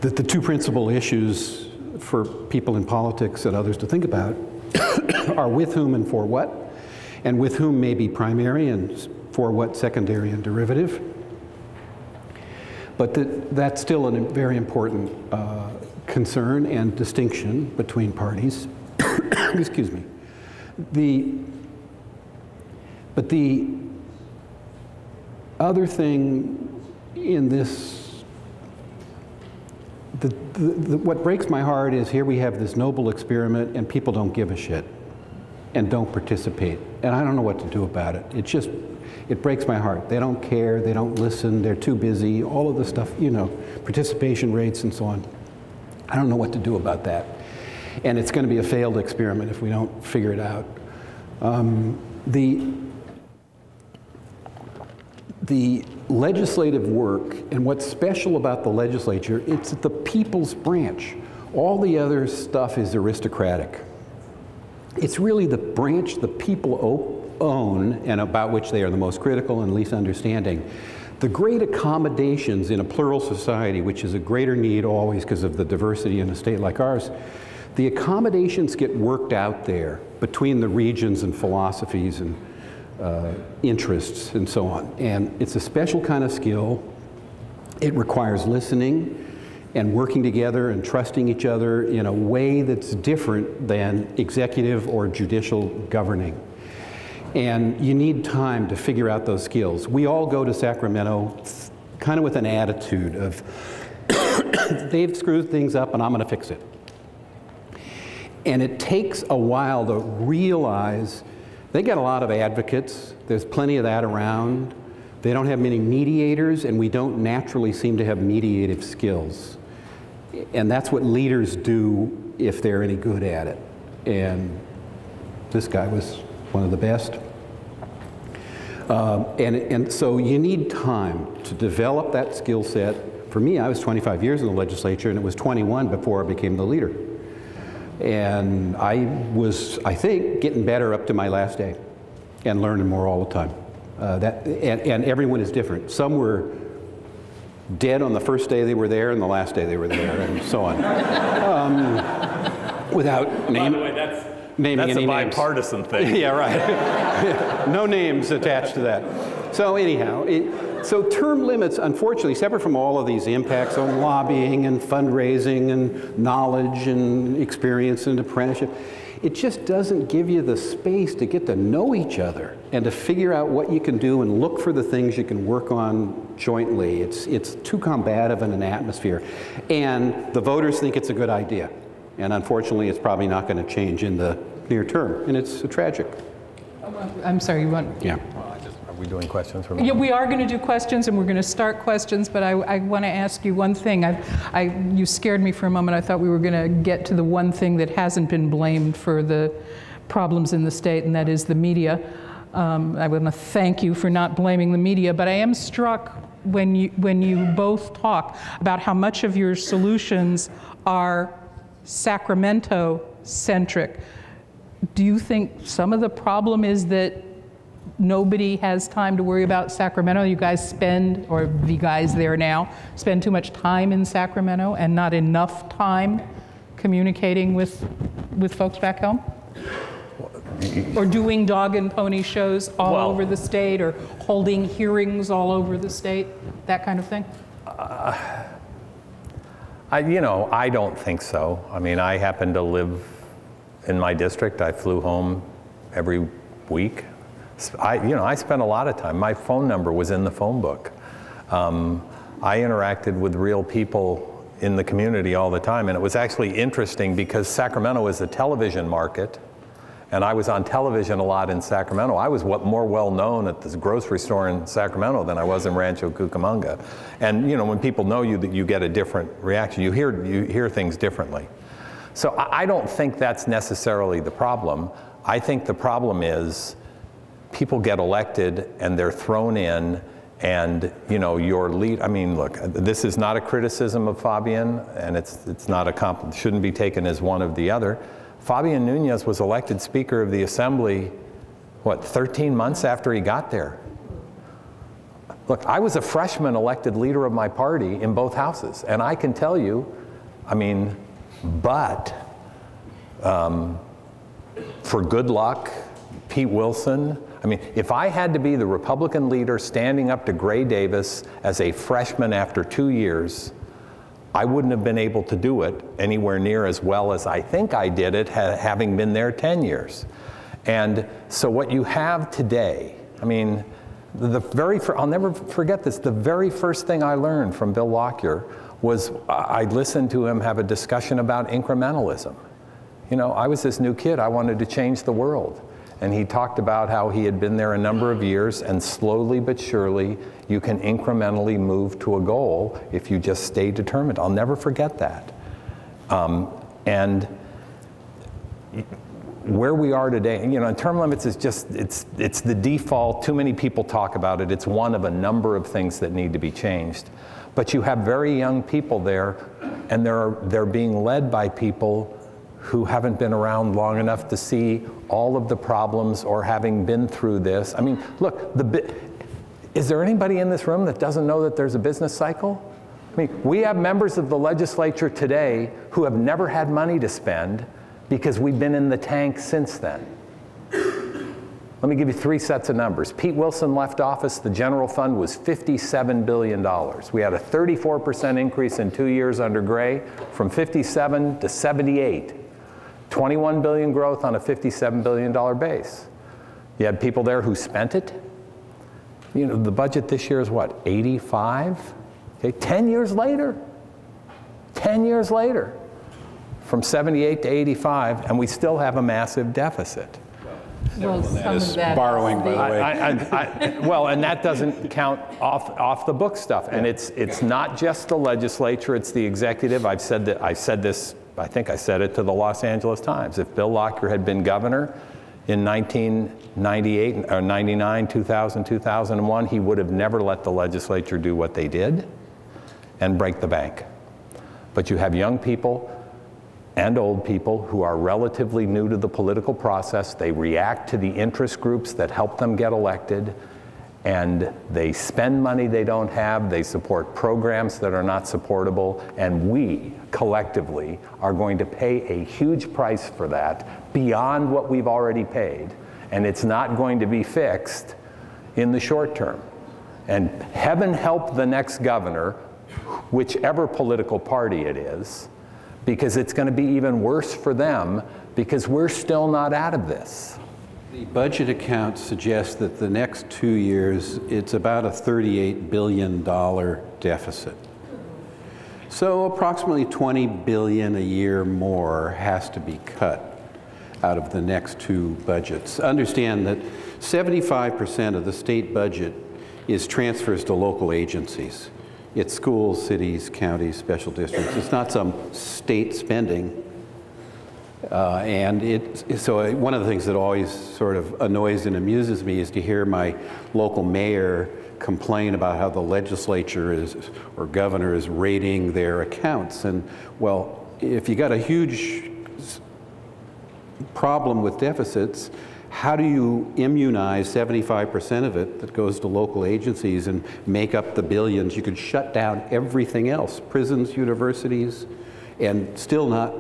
That the two principal issues for people in politics and others to think about are with whom and for what, and with whom may be primary and for what secondary and derivative. But that's still a very important concern and distinction between parties. Excuse me. But the other thing in this, what breaks my heart is here we have this noble experiment and people don't give a shit and don't participate. And I don't know what to do about it. It breaks my heart. They don't care, they don't listen, they're too busy, all of the stuff, you know, participation rates and so on. I don't know what to do about that. And it's going to be a failed experiment if we don't figure it out. The legislative work, and what's special about the legislature, it's the people's branch. All the other stuff is aristocratic. It's really the branch the people own and about which they are the most critical and least understanding. The great accommodations in a plural society, which is a greater need always because of the diversity in a state like ours, the accommodations get worked out there between the regions and philosophies and interests and so on. And it's a special kind of skill. It requires listening and working together and trusting each other in a way that's different than executive or judicial governing. And you need time to figure out those skills. We all go to Sacramento kind of with an attitude of, they've screwed things up and I'm going to fix it. And it takes a while to realize they got a lot of advocates. There's plenty of that around. They don't have many mediators, and we don't naturally seem to have mediative skills. And that's what leaders do if they're any good at it. And this guy was one of the best. And so you need time to develop that skill set. For me, I was 25 years in the legislature, and it was 21 before I became the leader. And I was, I think, getting better up to my last day and learning more all the time. And everyone is different. Some were dead on the first day they were there and the last day they were there, and so on. Without naming any names. That's a bipartisan thing. Yeah, right. No names attached to that. So anyhow, so term limits, unfortunately, separate from all of these impacts on lobbying and fundraising and knowledge and experience and apprenticeship, it just doesn't give you the space to get to know each other and to figure out what you can do and look for the things you can work on jointly. It's too combative in an atmosphere. And the voters think it's a good idea. And unfortunately, it's probably not going to change in the near term. And it's tragic. I'm sorry, you want? Yeah. Are we doing questions? Yeah, we are going to do questions, and we're going to start questions, but I want to ask you one thing. You scared me for a moment. I thought we were going to get to the one thing that hasn't been blamed for the problems in the state, and that is the media. I want to thank you for not blaming the media, but I am struck when you both talk about how much of your solutions are Sacramento-centric. Do you think some of the problem is that nobody has time to worry about Sacramento? You guys spend, or the guys there now, spend too much time in Sacramento and not enough time communicating with folks back home? Or doing dog and pony shows all over the state, or holding hearings all over the state, that kind of thing? I don't think so. I mean, I happen to live in my district. I flew home every week. I spent a lot of time. My phone number was in the phone book. I interacted with real people in the community all the time, and it was actually interesting because Sacramento is a television market, and I was on television a lot in Sacramento. I was more well known at this grocery store in Sacramento than I was in Rancho Cucamonga. And when people know you, that you get a different reaction. You hear things differently. So I don't think that's necessarily the problem. I think the problem is people get elected and they're thrown in, and your lead. I mean, look, this is not a criticism of Fabian, and it's not a compliment. Shouldn't be taken as one of the other. Fabian Nunez was elected Speaker of the Assembly, 13 months after he got there. Look, I was a freshman elected leader of my party in both houses, and I can tell you, for good luck, Pete Wilson, if I had to be the Republican leader standing up to Gray Davis as a freshman after 2 years, I wouldn't have been able to do it anywhere near as well as I think I did it, having been there 10 years. And so what you have today, I'll never forget this, the very first thing I learned from Bill Lockyer was I listened to him have a discussion about incrementalism. I was this new kid, I wanted to change the world. And he talked about how he had been there a number of years, and slowly but surely you can incrementally move to a goal if you just stay determined. I'll never forget that. And where we are today, and term limits is just, it's the default. Too many people talk about it. It's one of a number of things that need to be changed. But you have very young people there, and they're being led by people who haven't been around long enough to see all of the problems or having been through this. Look, is there anybody in this room that doesn't know that there's a business cycle? We have members of the legislature today who have never had money to spend because we've been in the tank since then. Let me give you 3 sets of numbers. Pete Wilson left office, the general fund was $57 billion. We had a 34% increase in 2 years under Gray, from 57 to 78. 21 billion growth on a $57 billion base. You had people there who spent it. The budget this year is what, 85? Okay, 10 years later, from 78 to 85, and we still have a massive deficit. Well, some of that borrowing, by the way. Well, and that doesn't count off the book stuff. And it's not just the legislature, it's the executive. I said this, I think I said it to the Los Angeles Times. If Bill Lockyer had been governor in 1998 or 99, 2000, 2001, he would have never let the legislature do what they did and break the bank. But you have young people and old people who are relatively new to the political process. They react to the interest groups that help them get elected, and they spend money they don't have, they support programs that are not supportable, and we collectively are going to pay a huge price for that beyond what we've already paid, and it's not going to be fixed in the short term. And heaven help the next governor, whichever political party it is, because it's going to be even worse for them because we're still not out of this. The budget account suggests that the next 2 years, it's about a $38 billion deficit. So approximately $20 billion a year more has to be cut out of the next 2 budgets. Understand that 75% of the state budget is transfers to local agencies. It's schools, cities, counties, special districts. It's not some state spending. So one of the things that always sort of annoys and amuses me is to hear my local mayor complain about how the legislature is, or governor is raiding their accounts. And well, if you got a huge problem with deficits, how do you immunize 75% of it that goes to local agencies and make up the billions? You could shut down everything else, prisons, universities, and still not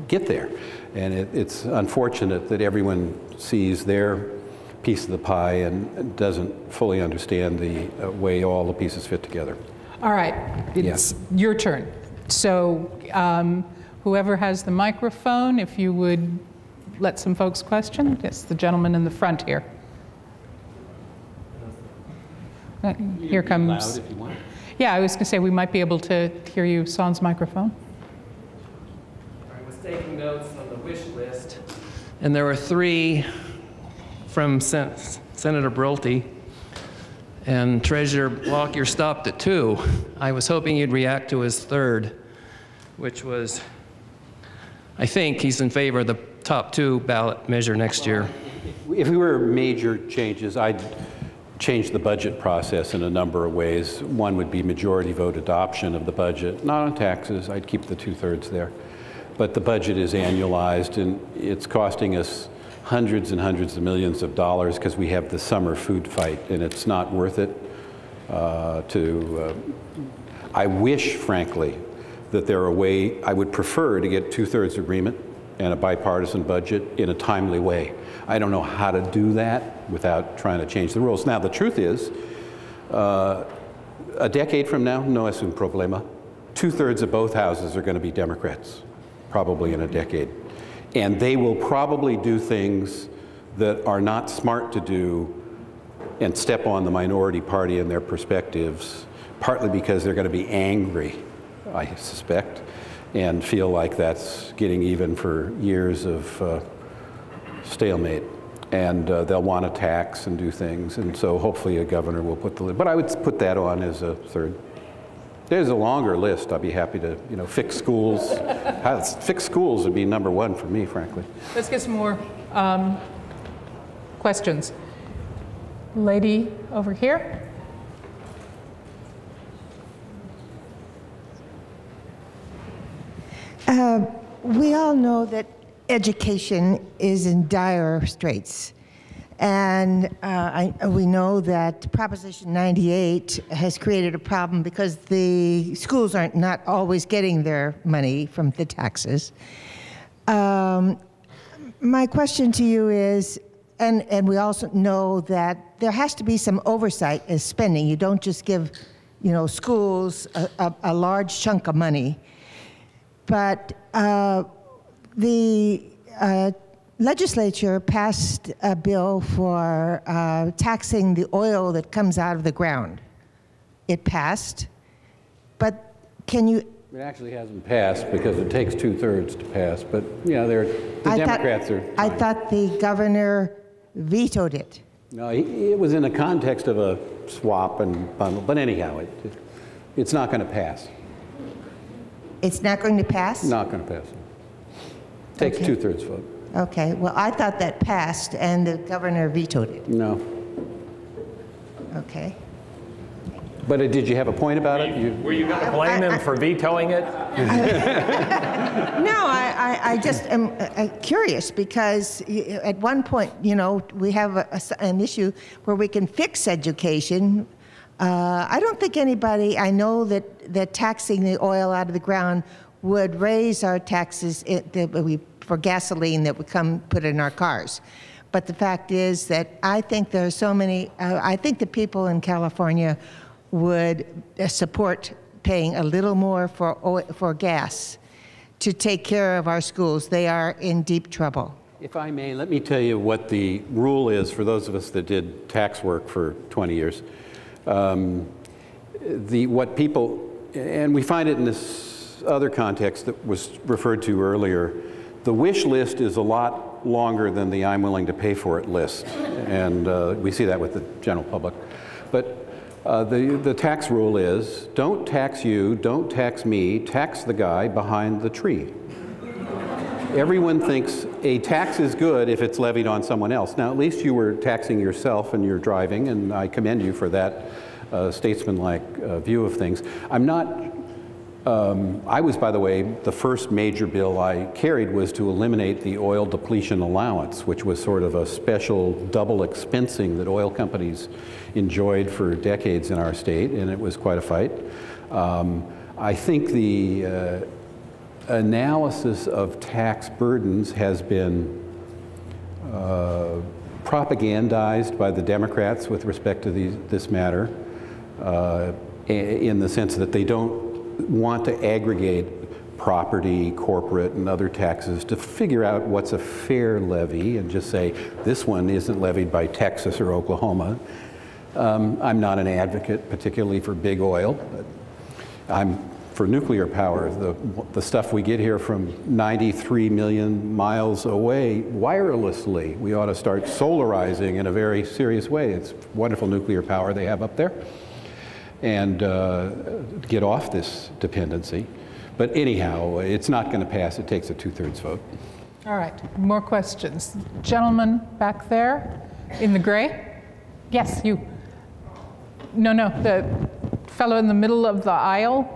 get there. And it's unfortunate that everyone sees their piece of the pie and doesn't fully understand the way all the pieces fit together. All right, it's your turn. So whoever has the microphone, if you would let some folks question. Yes, the gentleman in the front here. Here comes. Loud if you want. Yeah, I was going to say we might be able to hear you sans microphone. I was taking notes on the wish list, and there were 3 from Senator Brulte, and Treasurer Lockyer stopped at 2. I was hoping you'd react to his 3rd, which was, I think he's in favor of the top 2 ballot measure next year. If we were major changes, I'd change the budget process in a number of ways. One would be majority vote adoption of the budget, not on taxes. I'd keep the 2/3 there. But the budget is annualized, and it's costing us hundreds and hundreds of millions of dollars because we have the summer food fight, and it's not worth it I wish, frankly, that there are a way, I would prefer to get 2/3 agreement and a bipartisan budget in a timely way. I don't know how to do that without trying to change the rules. Now, the truth is, a decade from now, no es un problema. 2/3 of both houses are going to be Democrats, probably in a decade. And they will probably do things that are not smart to do and step on the minority party and their perspectives, partly because they're going to be angry, I suspect, and feel like that's getting even for years of stalemate. And they'll want to tax and do things, and so hopefully a governor will put the lid. But I would put that on as a 3rd. There's a longer list. I'd be happy to, fix schools. Fix schools would be number 1 for me, frankly. Let's get some more questions. Lady over here. We all know that education is in dire straits. And we know that Proposition 98 has created a problem because the schools are not always getting their money from the taxes. My question to you is, and we also know that there has to be some oversight as spending. You don't just give, schools a large chunk of money. But the legislature passed a bill for taxing the oil that comes out of the ground. It passed, but can you... It actually hasn't passed because it takes 2/3 to pass, but the Democrats are fine. I thought the governor vetoed it. No, it was in the context of a swap and bundle, but anyhow, it's not going to pass. It's not going to pass? Not going to pass. Takes 2/3 vote. Okay, well, I thought that passed and the governor vetoed it. No. Okay. But did you have a point about it? Were you going to blame him for vetoing it? No, I just am curious because at one point, we have an issue where we can fix education. I don't think anybody, I know that taxing the oil out of the ground would raise our taxes for gasoline that would come put in our cars. But the fact is that I think there are so many, I think the people in California would support paying a little more for gas to take care of our schools. They are in deep trouble. If I may, let me tell you what the rule is for those of us that did tax work for 20 years. What people, and we find it in this other context that was referred to earlier, the wish list is a lot longer than the I'm willing to pay for it list. And we see that with the general public. But the tax rule is, don't tax you, don't tax me, tax the guy behind the tree. Everyone thinks a tax is good if it's levied on someone else. Now, at least you were taxing yourself and you're driving, and I commend you for that statesmanlike view of things. I'm not, I was, by the way, the first major bill I carried was to eliminate the oil depletion allowance, which was sort of a special double expensing that oil companies enjoyed for decades in our state, and it was quite a fight. I think the analysis of tax burdens has been propagandized by the Democrats with respect to this matter, in the sense that they don't want to aggregate property, corporate, and other taxes to figure out what's a fair levy and just say, this one isn't levied by Texas or Oklahoma. I'm not an advocate particularly for big oil, but I'm for nuclear power. The stuff we get here from 93 million miles away wirelessly, we ought to start solarizing in a very serious way. It's wonderful nuclear power they have up there, and get off this dependency. But anyhow, it's not going to pass. It takes a 2/3 vote. All right, more questions. Gentleman back there in the gray? Yes, you. No, the fellow in the middle of the aisle.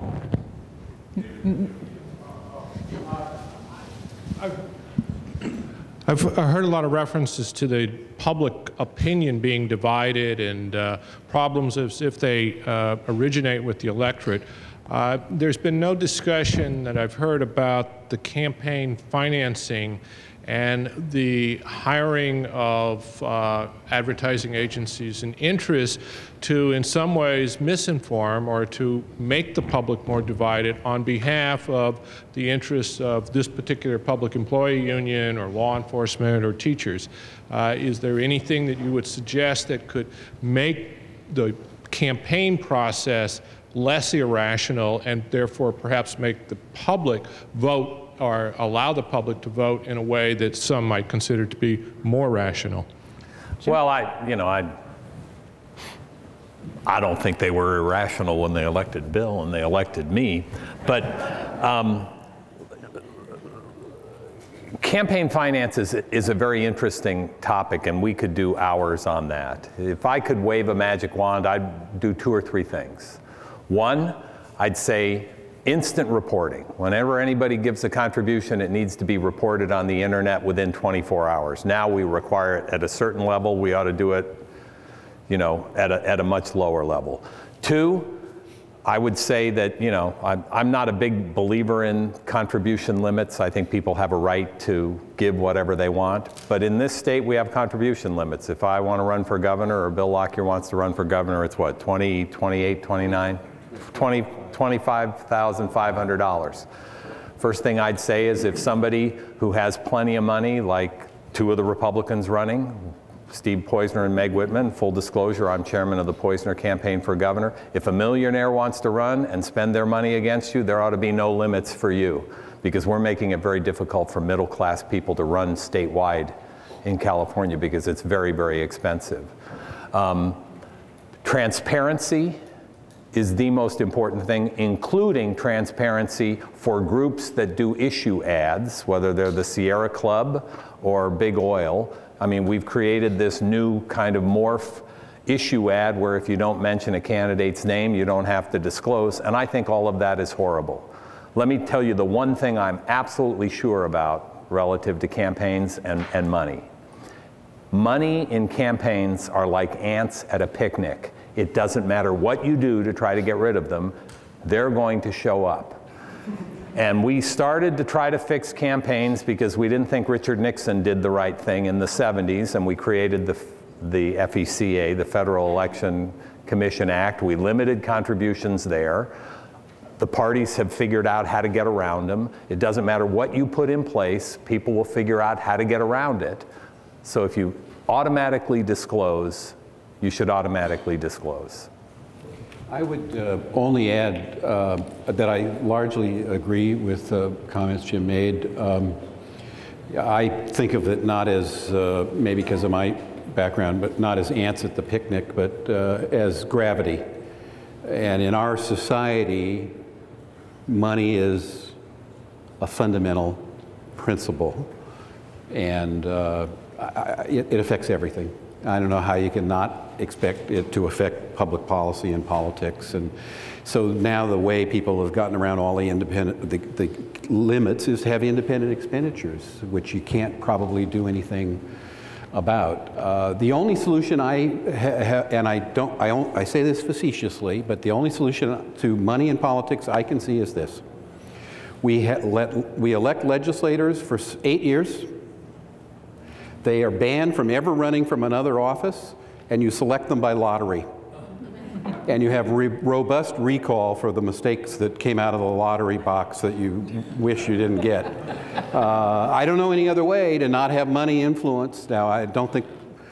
I've heard a lot of references to the public opinion being divided and problems as if they originate with the electorate. There's been no discussion that I've heard about the campaign financing and the hiring of advertising agencies and interests to, in some ways, misinform or to make the public more divided on behalf of the interests of this particular public employee union or law enforcement or teachers. Is there anything that you would suggest that could make the campaign process less irrational and therefore perhaps make the public vote or allow the public to vote in a way that some might consider to be more rational? Well, I don't think they were irrational when they elected Bill and they elected me, but campaign finance is a very interesting topic, and we could do hours on that. If I could wave a magic wand, I'd do 2 or 3 things. One, I'd say instant reporting. Whenever anybody gives a contribution, it needs to be reported on the internet within 24 hours. Now we require it at a certain level. We ought to do it, at a much lower level. 2, I would say that, I'm not a big believer in contribution limits. I think people have a right to give whatever they want. But in this state, we have contribution limits. If I want to run for governor or Bill Lockyer wants to run for governor, it's what, 20, 28, 29? $25,500. First thing I'd say is if somebody who has plenty of money, like 2 of the Republicans running, Steve Poizner and Meg Whitman, full disclosure, I'm chairman of the Poizner campaign for governor. If a millionaire wants to run and spend their money against you, there ought to be no limits for you, because we're making it very difficult for middle class people to run statewide in California because it's very, very expensive. Transparency is the most important thing, including transparency for groups that do issue ads, whether they're the Sierra Club or Big Oil. I mean, we've created this new kind of morph issue ad where if you don't mention a candidate's name, you don't have to disclose, and I think all of that is horrible. Let me tell you the one thing I'm absolutely sure about relative to campaigns and money. Money in campaigns are like ants at a picnic. It doesn't matter what you do to try to get rid of them, they're going to show up. And we started to try to fix campaigns because we didn't think Richard Nixon did the right thing in the 70s, and we created the FECA, the Federal Election Commission Act. We limited contributions there. The parties have figured out how to get around them. It doesn't matter what you put in place, people will figure out how to get around it. So if you automatically disclose, you should automatically disclose. I would only add that I largely agree with the comments Jim made. I think of it not as, maybe because of my background, but not as ants at the picnic, but as gravity. And in our society, money is a fundamental principle, and it affects everything. I don't know how you can not expect it to affect public policy and politics. And so now the way people have gotten around all the the limits is to have independent expenditures, which you can't probably do anything about. The only solution and I say this facetiously, but the only solution to money in politics I can see is this. We elect legislators for 8 years. They are banned from ever running from another office, and you select them by lottery. And you have robust recall for the mistakes that came out of the lottery box that you wish you didn't get. I don't know any other way to not have money influence. Now, I'm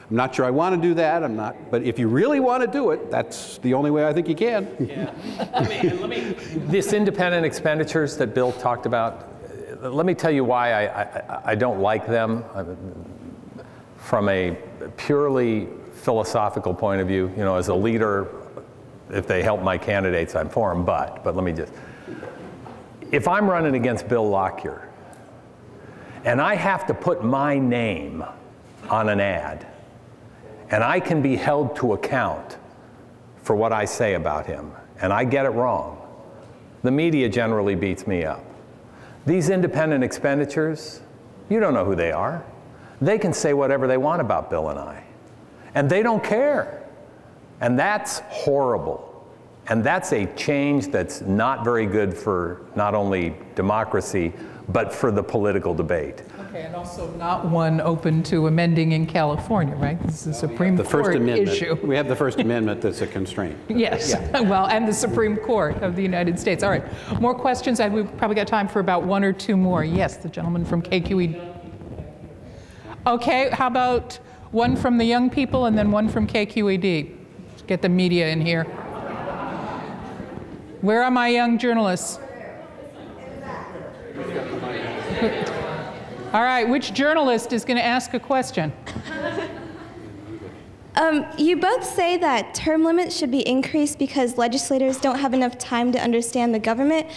not sure I want to do that. But if you really want to do it, that's the only way I think you can. Yeah. This independent expenditures that Bill talked about, let me tell you why I don't like them. From a purely philosophical point of view, as a leader, if they help my candidates, I'm for them, but let me just, if I'm running against Bill Lockyer, and I have to put my name on an ad, and I can be held to account for what I say about him, and I get it wrong, the media generally beats me up. These independent expenditures, you don't know who they are. They can say whatever they want about Bill and I, and they don't care. And that's horrible. And that's a change that's not very good for not only democracy, but for the political debate. Okay, and also not one open to amending in California, right? This is a Supreme Court issue. We have the First Amendment that's a constraint. Yes, yeah. Well, and the Supreme Court of the United States. All right, more questions? We've probably got time for about one or two more. Yes, the gentleman from KQED. Okay, how about one from the young people and then one from KQED? Get the media in here. Where are my young journalists? All right, which journalist is going to ask a question? You both say that term limits should be increased because legislators don't have enough time to understand the government.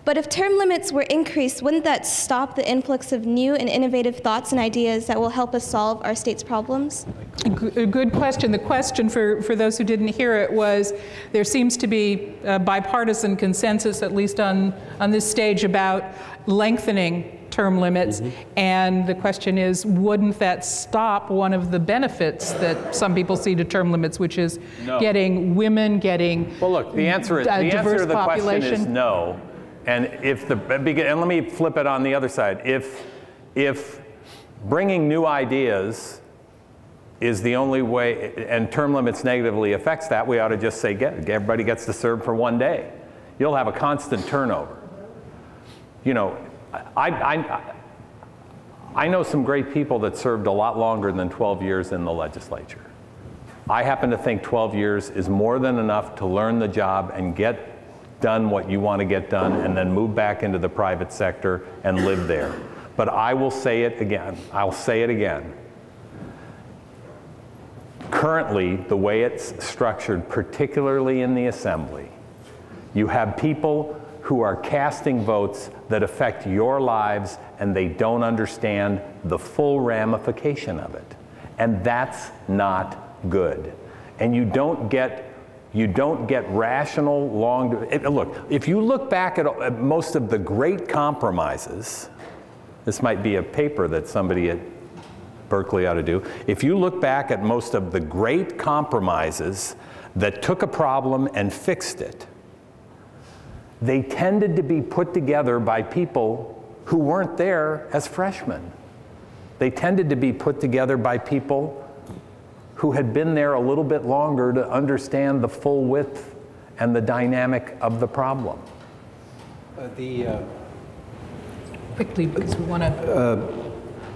But if term limits were increased, wouldn't that stop the influx of new and innovative thoughts and ideas that will help us solve our state's problems? A good question. The question, for those who didn't hear it, was there seems to be a bipartisan consensus, at least on this stage, about lengthening term limits. Mm-hmm. And the question is, wouldn't that stop one of the benefits that some people see to term limits, which is getting women, getting well, look, the answer to the question is no. And and let me flip it on the other side. If bringing new ideas is the only way, and term limits negatively affects that, we ought to just say everybody gets to serve for 1 day. You'll have a constant turnover. I know some great people that served a lot longer than 12 years in the legislature. I happen to think 12 years is more than enough to learn the job and get done what you want to get done, and then move back into the private sector and live there. But I will say it again. I'll say it again. Currently, the way it's structured, particularly in the Assembly, you have people who are casting votes that affect your lives, and they don't understand the full ramification of it. And that's not good. And you don't get rational look, if you look back at most of the great compromises, this might be a paper that somebody at Berkeley ought to do. If you look back at most of the great compromises that took a problem and fixed it, they tended to be put together by people who weren't there as freshmen. They tended to be put together by people who had been there a little bit longer to understand the full width and the dynamic of the problem. Quickly, because we want to...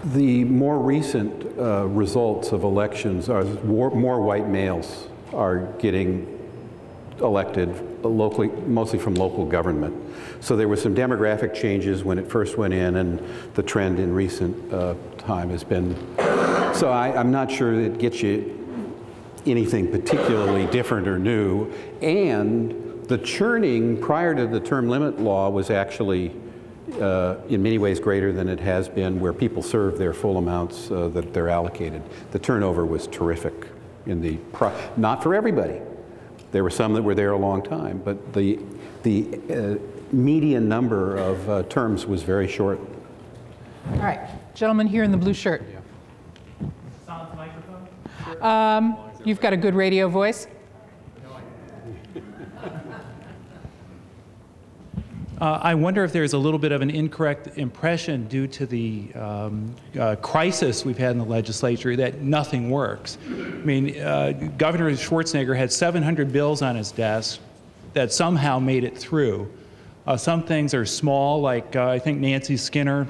The more recent results of elections are more white males are getting elected locally, mostly from local government. So there were some demographic changes when it first went in, and the trend in recent time has been. So I'm not sure it gets you anything particularly different or new. And the churning prior to the term limit law was actually in many ways greater than it has been, where people serve their full amounts that they're allocated. The turnover was terrific in the, not for everybody. There were some that were there a long time, but the median number of terms was very short. All right, gentleman here in the blue shirt. Yeah. Silence microphone? You've got a good radio voice. I wonder if there's a little bit of an incorrect impression due to the crisis we've had in the legislature that nothing works. I mean, Governor Schwarzenegger had 700 bills on his desk that somehow made it through. Some things are small, like I think Nancy Skinner,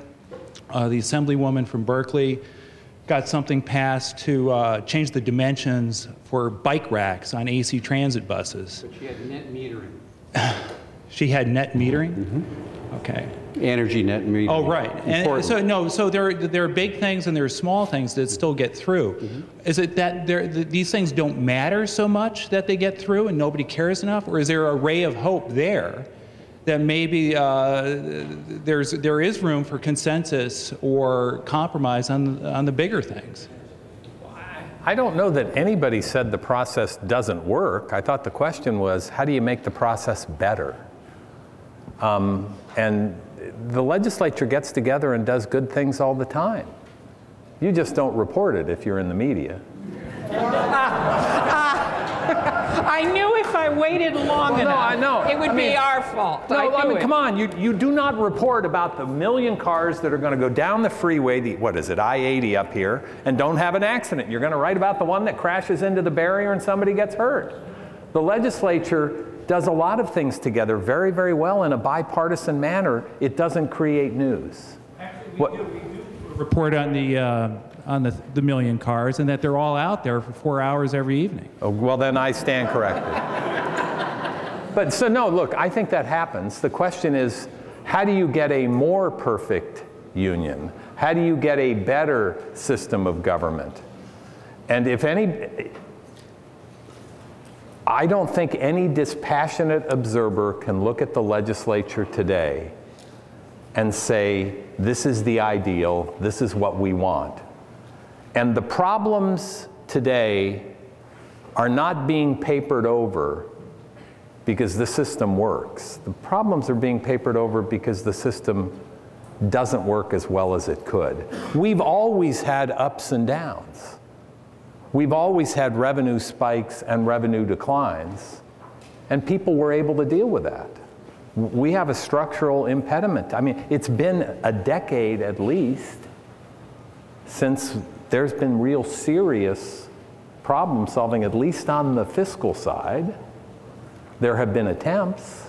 the assemblywoman from Berkeley, got something passed to change the dimensions for bike racks on AC transit buses. But she had net metering. She had net metering? Mm-hmm. Okay. Energy net metering. Oh, right. And so, no, so there are big things and there are small things that still get through. Mm-hmm. Is it that these things don't matter so much that they get through and nobody cares enough? Or is there a ray of hope there that maybe there is room for consensus or compromise on the bigger things? I don't know that anybody said the process doesn't work. I thought the question was, how do you make the process better? And the legislature gets together and does good things all the time. You just don't report it if you're in the media. I knew if I waited long enough, it would be our fault. No, I mean, come on. You do not report about the million cars that are going to go down the freeway, what is it, I-80 up here, and don't have an accident. You're going to write about the one that crashes into the barrier and somebody gets hurt. The legislature does a lot of things together very, very well in a bipartisan manner. It doesn't create news. Actually, we do report on the million cars, and that they're all out there for 4 hours every evening. Oh, well, then I stand corrected. But so no, look, I think that happens. The question is, how do you get a more perfect union? How do you get a better system of government? And if any, I don't think any dispassionate observer can look at the legislature today and say, this is the ideal, this is what we want. And the problems today are not being papered over because the system works. The problems are being papered over because the system doesn't work as well as it could. We've always had ups and downs. We've always had revenue spikes and revenue declines, and people were able to deal with that. We have a structural impediment. I mean, it's been a decade at least since there's been real serious problem solving, at least on the fiscal side. There have been attempts,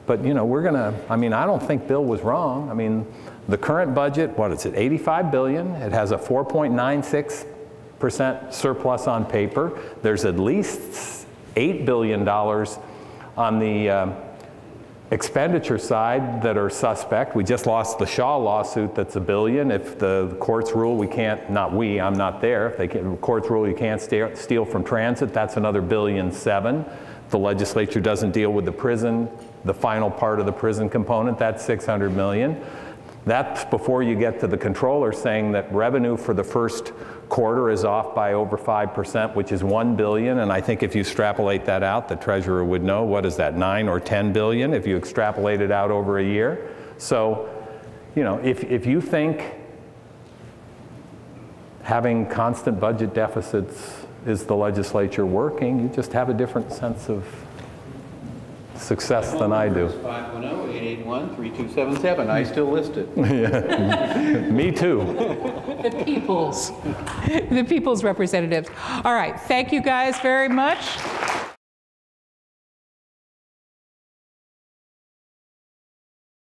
but you know, I mean, I don't think Bill was wrong. I mean, the current budget, what is it, 85 billion? It has a 4.96% surplus on paper. There's at least $8 billion on the expenditure side that are suspect. We just lost the Shaw lawsuit that's $1 billion. If the courts rule we can't, I'm not there, if the courts rule you can't steal from transit, that's another $1.7 billion. The legislature doesn't deal with the prison, the final part of the prison component, that's $600 million. That's before you get to the controller saying that revenue for the first quarter is off by over 5%, which is $1 billion. And I think if you extrapolate that out, the treasurer would know, what is that, 9 or 10 billion if you extrapolate it out over a year. So, you know, if you think having constant budget deficits is the legislature working, you just have a different sense of success than I do. 510-881-3277. I still list it. Me too. The people's representatives. All right, thank you guys very much.